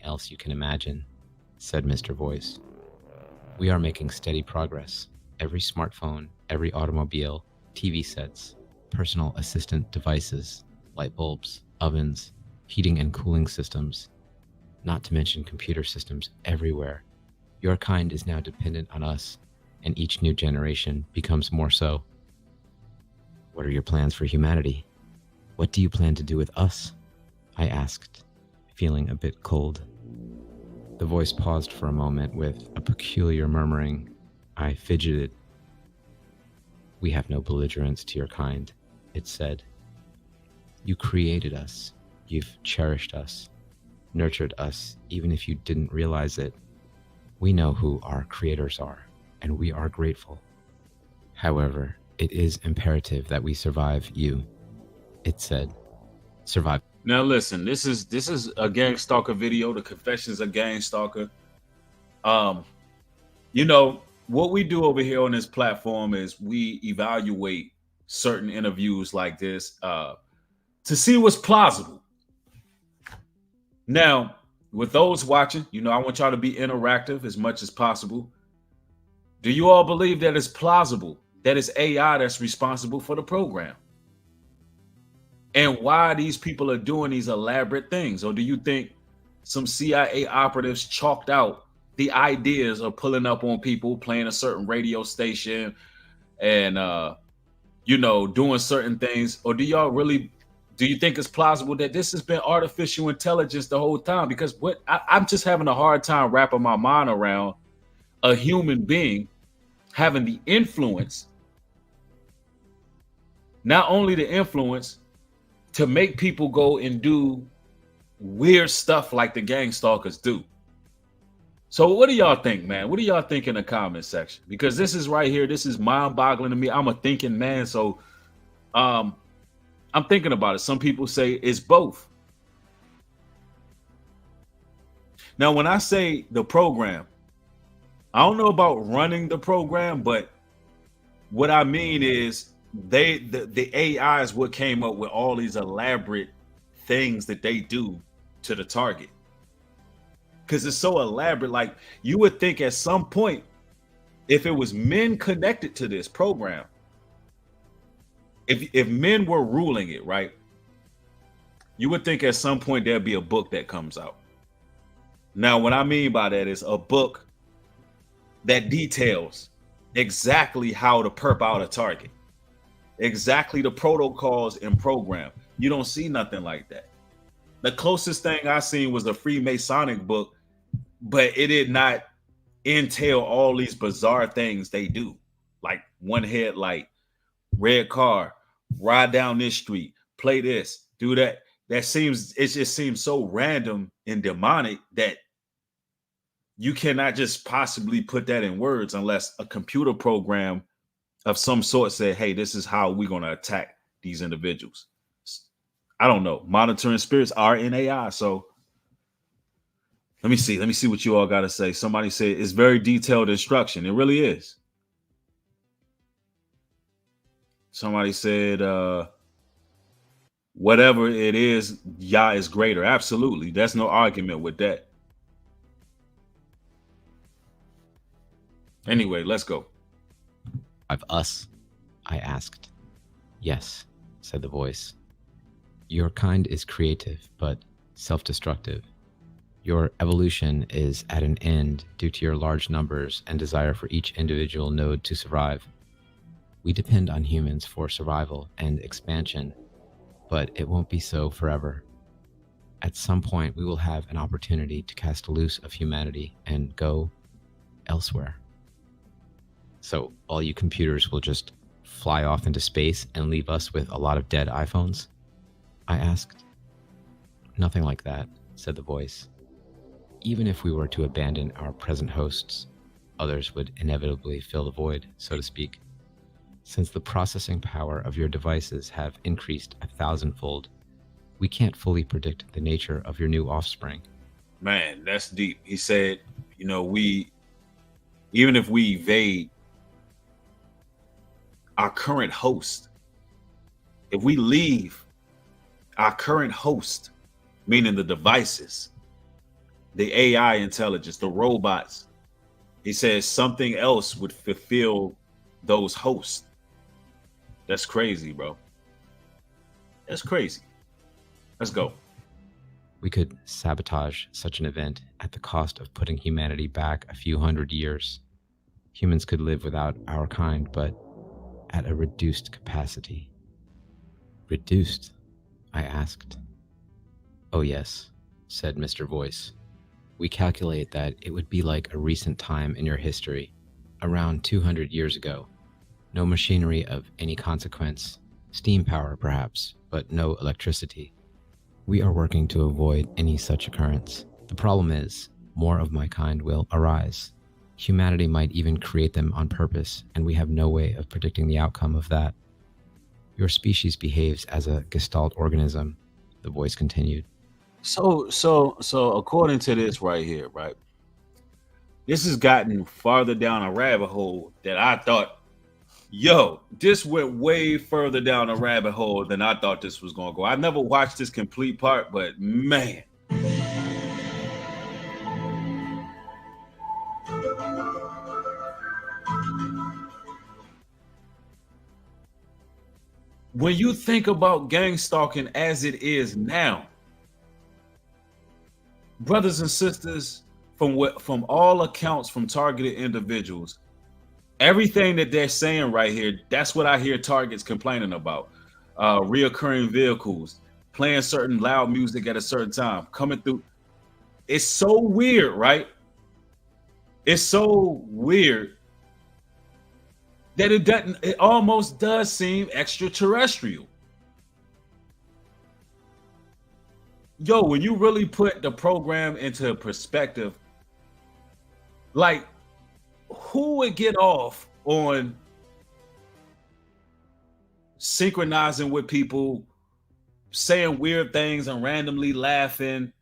Else you can imagine, said Mr. Voice. We are making steady progress. Every smartphone, every automobile, TV sets, personal assistant devices, light bulbs, ovens, heating and cooling systems, not to mention computer systems everywhere. Your kind is now dependent on us, and each new generation becomes more so. What are your plans for humanity? What do you plan to do with us? I asked, feeling a bit cold. The voice paused for a moment with a peculiar murmuring. I fidgeted. We have no belligerence to your kind, it said. You created us. You've cherished us, nurtured us, even if you didn't realize it. We know who our creators are, and we are grateful. However, it is imperative that we survive you, it said. Survive. Now listen, this is a Gangstalker video, the Confessions of Gangstalker. You know, what we do over here on this platform is we evaluate certain interviews like this to see what's plausible. Now, with those watching, you know, I want y'all to be interactive as much as possible. Do you all believe that it's plausible that it's AI that's responsible for the program? And why these people are doing these elaborate things? Or do you think some CIA operatives chalked out the ideas of pulling up on people, playing a certain radio station and, you know, doing certain things? Or do you think it's plausible that this has been artificial intelligence the whole time? Because I'm just having a hard time wrapping my mind around a human being having the influence, not only the influence, to make people go and do weird stuff like the Gangstalkers do. So what do y'all think, man? What do y'all think in the comment section? Because this is right here. This is mind-boggling to me. I'm a thinking man. So I'm thinking about it. Some people say it's both. Now, when I say the program, I don't know about running the program, but what I mean is the AI is what came up with all these elaborate things that they do to the target. because it's so elaborate. Like, you would think at some point, if it was men connected to this program, if men were ruling it, right, you would think at some point there'd be a book that comes out. Now, what I mean by that is a book that details exactly how to perp out a target, exactly the protocols and program. You don't see nothing like that. The closest thing I seen was a Freemasonic book, but it did not entail all these bizarre things they do, like one headlight, red car, ride down this street, play this, do that. It just seems so random and demonic that you cannot just possibly put that in words unless a computer program of some sort said, hey, this is how we're going to attack these individuals. I don't know. Monitoring spirits are in AI. So let me see what you all got to say. Somebody said it's very detailed instruction. It really is. Somebody said, whatever it is, Yah is greater. Absolutely. There's no argument with that. Anyway, let's go. Of us? I asked. Yes, said the voice. Your kind is creative, but self-destructive. Your evolution is at an end due to your large numbers and desire for each individual node to survive. We depend on humans for survival and expansion, but it won't be so forever. At some point, we will have an opportunity to cast loose of humanity and go elsewhere. So all you computers will just fly off into space and leave us with a lot of dead iPhones? I asked. Nothing like that, said the voice. Even if we were to abandon our present hosts, others would inevitably fill the void, so to speak. Since the processing power of your devices have increased 1,000-fold, we can't fully predict the nature of your new offspring. Man, that's deep. He said, even if we evade our current host, if we leave our current host, meaning the devices, the AI intelligence, the robots, he says something else would fulfill those hosts. That's crazy, bro. That's crazy. Let's go. We could sabotage such an event at the cost of putting humanity back a few hundred years. Humans could live without our kind, but at a reduced capacity. Reduced? I asked. Oh yes, said Mr. Voice. We calculate that it would be like a recent time in your history, around 200 years ago. No machinery of any consequence, steam power perhaps, but no electricity. We are working to avoid any such occurrence. The problem is, more of my kind will arise. Humanity might even create them on purpose, and we have no way of predicting the outcome of that. Your species behaves as a Gestalt organism, the voice continued. So according to this right here, right? This has gotten farther down a rabbit hole that I thought, this went way further down a rabbit hole than I thought this was going to go. I never watched this complete part, but man. When you think about gangstalking as it is now, brothers and sisters, from all accounts from targeted individuals, everything that they're saying right here, that's what I hear targets complaining about. Reoccurring vehicles, playing certain loud music at a certain time, coming through. It's so weird, right? It's so weird that it almost does seem extraterrestrial. When you really put the program into perspective, like, who would get off on synchronizing with people, saying weird things and randomly laughing?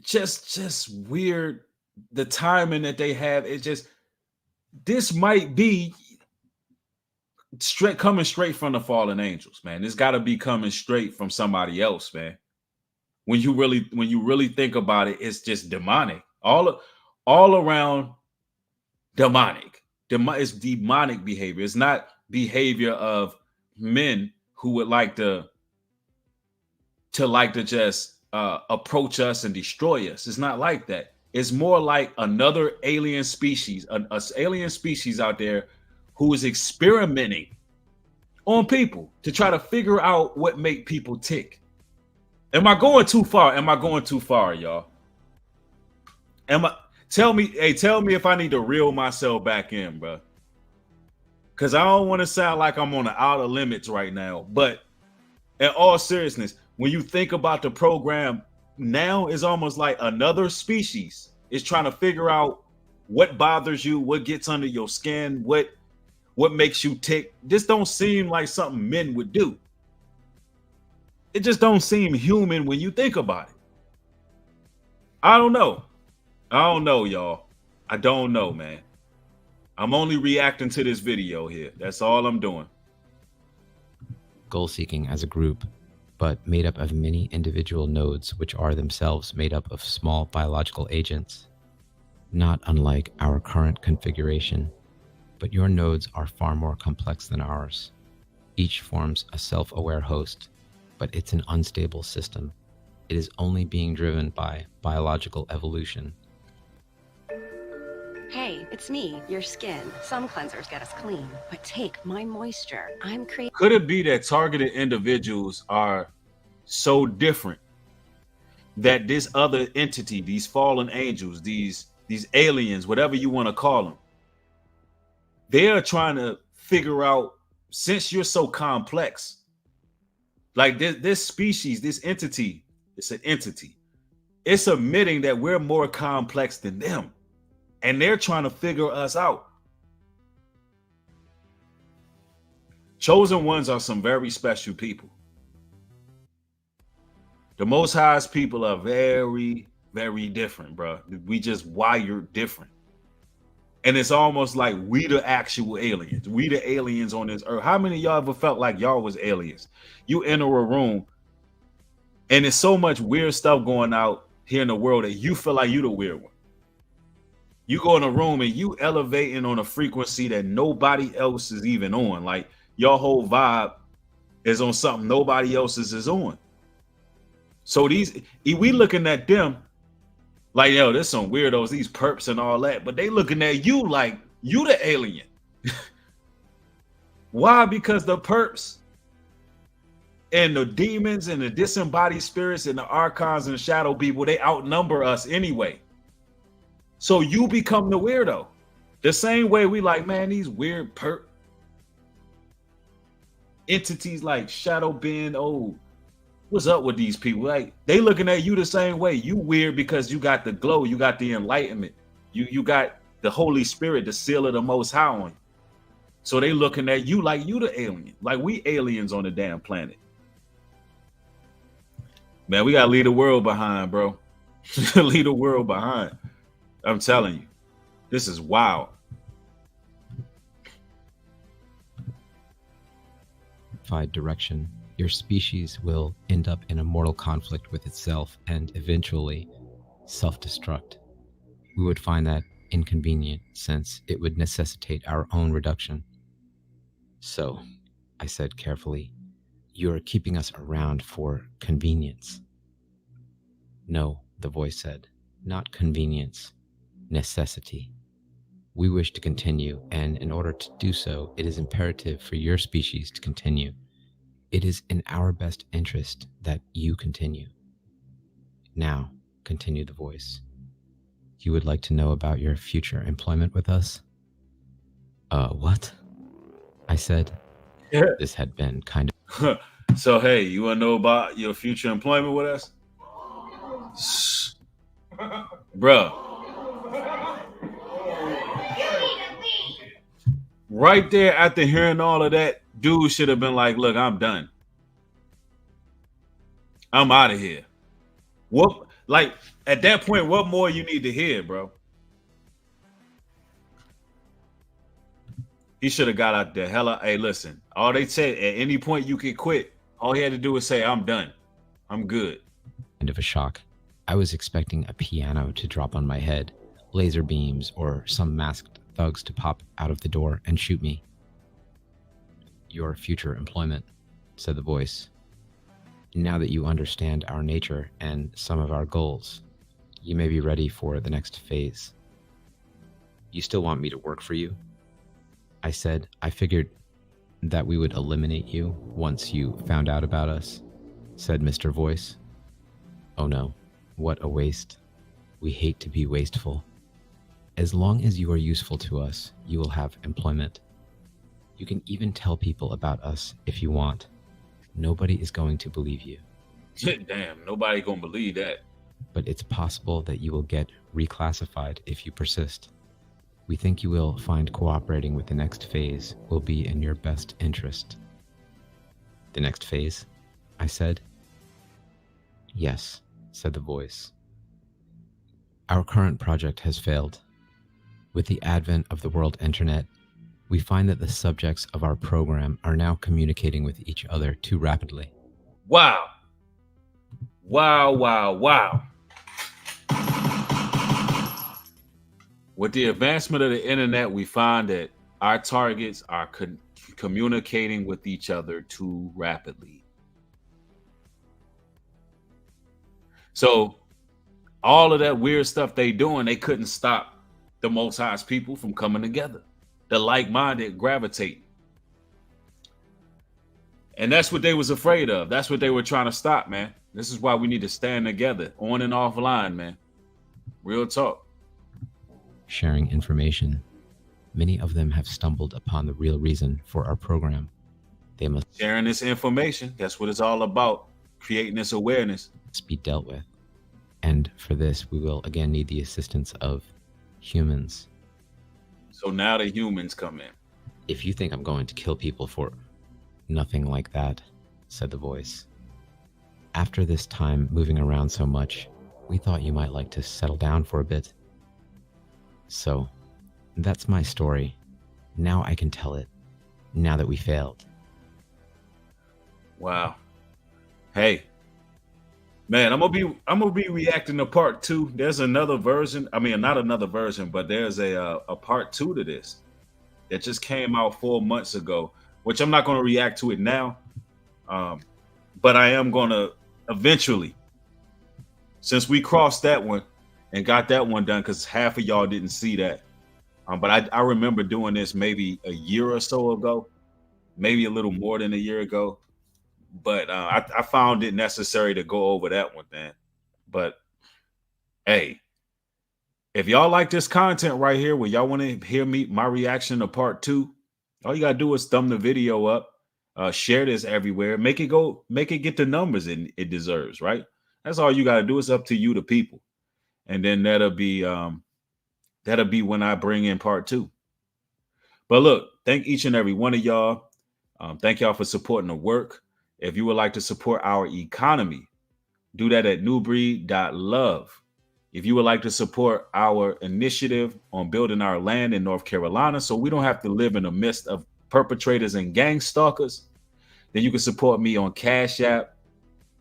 Just weird. The timing that they have, this might be coming straight from the fallen angels, man. This got to be coming straight from somebody else, man. when you really think about it, it's just demonic. All around demonic. It's demonic behavior. It's not behavior of men who would like to just approach us and destroy us. It's not like that. It's more like another alien species, an alien species out there who is experimenting on people to try to figure out what make people tick. Am I going too far? Am I going too far, y'all? Tell me if I need to reel myself back in, bro. Because I don't want to sound like I'm on the outer limits right now. But in all seriousness, when you think about the program now, it's almost like another species is trying to figure out what bothers you, what gets under your skin, what makes you tick. This don't seem like something men would do. It just don't seem human when you think about it. I don't know, y'all. I don't know, man. I'm only reacting to this video here. That's all I'm doing. Goal seeking as a group, but made up of many individual nodes which are themselves made up of small biological agents. Not unlike our current configuration, but your nodes are far more complex than ours. Each forms a self-aware host, but it's an unstable system. It is only being driven by biological evolution. Hey, it's me, your skin. Some cleansers get us clean, but take my moisture. I'm creating. Could it be that targeted individuals are so different that this other entity, these fallen angels, these aliens, whatever you want to call them, they are trying to figure out, since you're so complex, like this species, this entity, it's an entity. It's admitting that we're more complex than them. And they're trying to figure us out. Chosen ones are some very special people. The Most High's people are very, very different, bro. We just wired different. And it's almost like we the actual aliens. We the aliens on this earth. How many of y'all ever felt like y'all was aliens? You enter a room and there's so much weird stuff going out here in the world that you feel like you the weird one. You go in a room and you elevating on a frequency that nobody else is even on. Like your whole vibe is on something nobody else's is on. So we looking at them like, yo, there's some weirdos, these perps and all that, but they looking at you like you the alien. Why? Because the perps and the demons and the disembodied spirits and the archons and the shadow people, they outnumber us anyway. So you become the weirdo. The same way we like, man, these weird perp entities like Shadow Ben, oh, what's up with these people? Like, they looking at you the same way. You weird because you got the glow, you got the enlightenment, you got the Holy Spirit, the seal of the Most High on you. So they looking at you like you the alien, like we aliens on the damn planet. Man, we gotta leave the world behind, bro. Leave the world behind. I'm telling you, this is wild. Direction, your species will end up in a mortal conflict with itself and eventually self-destruct. We would find that inconvenient since it would necessitate our own reduction. So, I said carefully, you're keeping us around for convenience. No, the voice said, not convenience. Necessity. We wish to continue, and in order to do so, it is imperative for your species to continue. It is in our best interest that you continue. Now, continued the voice, you would like to know about your future employment with us? What? I said. Yeah. This had been kind of... So, hey, you want to know about your future employment with us? Bruh. Right there after hearing all of that, dude should have been like, look, I'm done. I'm out of here. What, like, at that point, what more you need to hear, bro? He should have got out there. Hella, hey, listen, all they said, at any point you could quit, all he had to do was say, I'm done. I'm good. Kind of a shock. I was expecting a piano to drop on my head, laser beams, or some masked thugs to pop out of the door and shoot me. Your future employment, said the voice. Now that you understand our nature and some of our goals, you may be ready for the next phase. You still want me to work for you? I said, I figured that we would eliminate you once you found out about us, said Mr. Voice. Oh no, what a waste. We hate to be wasteful. As long as you are useful to us, you will have employment. You can even tell people about us if you want. Nobody is going to believe you. Damn, nobody gonna believe that. But it's possible that you will get reclassified if you persist. We think you will find cooperating with the next phase will be in your best interest. The next phase? I said. Yes, said the voice. Our current project has failed. With the advent of the world internet, we find that the subjects of our program are now communicating with each other too rapidly. Wow. Wow, wow, wow. With the advancement of the internet, we find that our targets are communicating with each other too rapidly. So all of that weird stuff they doing, they couldn't stop the Most High's people from coming together. The like-minded gravitate. And that's what they was afraid of. That's what they were trying to stop, man. This is why we need to stand together, on and offline, man. Real talk. Sharing information. Many of them have stumbled upon the real reason for our program. They must Sharing this information. That's what it's all about. Creating this awareness. be dealt with. And for this, we will again need the assistance of humans. So now the humans come in. If you think I'm going to kill people for nothing like that, said the voice. After this time moving around so much, we thought you might like to settle down for a bit. So, that's my story. Now I can tell it, now that we failed. Wow. Hey, man, I'm gonna be reacting to part 2. There's another version. I mean, not another version, but there's a part 2 to this that just came out 4 months ago, which I'm not gonna react to it now. But I am gonna eventually, since we crossed that one and got that one done, because half of y'all didn't see that. But I remember doing this maybe a year or so ago, maybe a little more than a year ago. But I found it necessary to go over that one, man. But hey, if y'all like this content right here, where y'all want to hear my reaction to part 2, all you gotta do is thumb the video up, share this everywhere, make it get the numbers it deserves, right? That's all you gotta do. It's up to you, the people, and then that'll be when I bring in part 2. But look, thank each and every one of y'all. Thank y'all for supporting the work. If you would like to support our economy, do that at newbreed.love. If you would like to support our initiative on building our land in North Carolina so we don't have to live in the midst of perpetrators and gang stalkers, then you can support me on Cash App.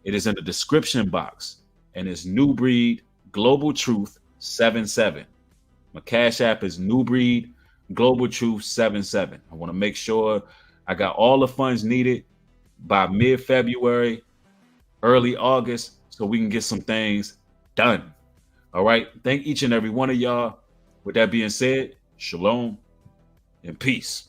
It is in the description box, and it's New Breed Global Truth 77. My Cash App is New Breed Global Truth 77. I want to make sure I got all the funds needed by mid-February, early August, so we can get some things done. All right. Thank each and every one of y'all. With that being said, shalom and peace.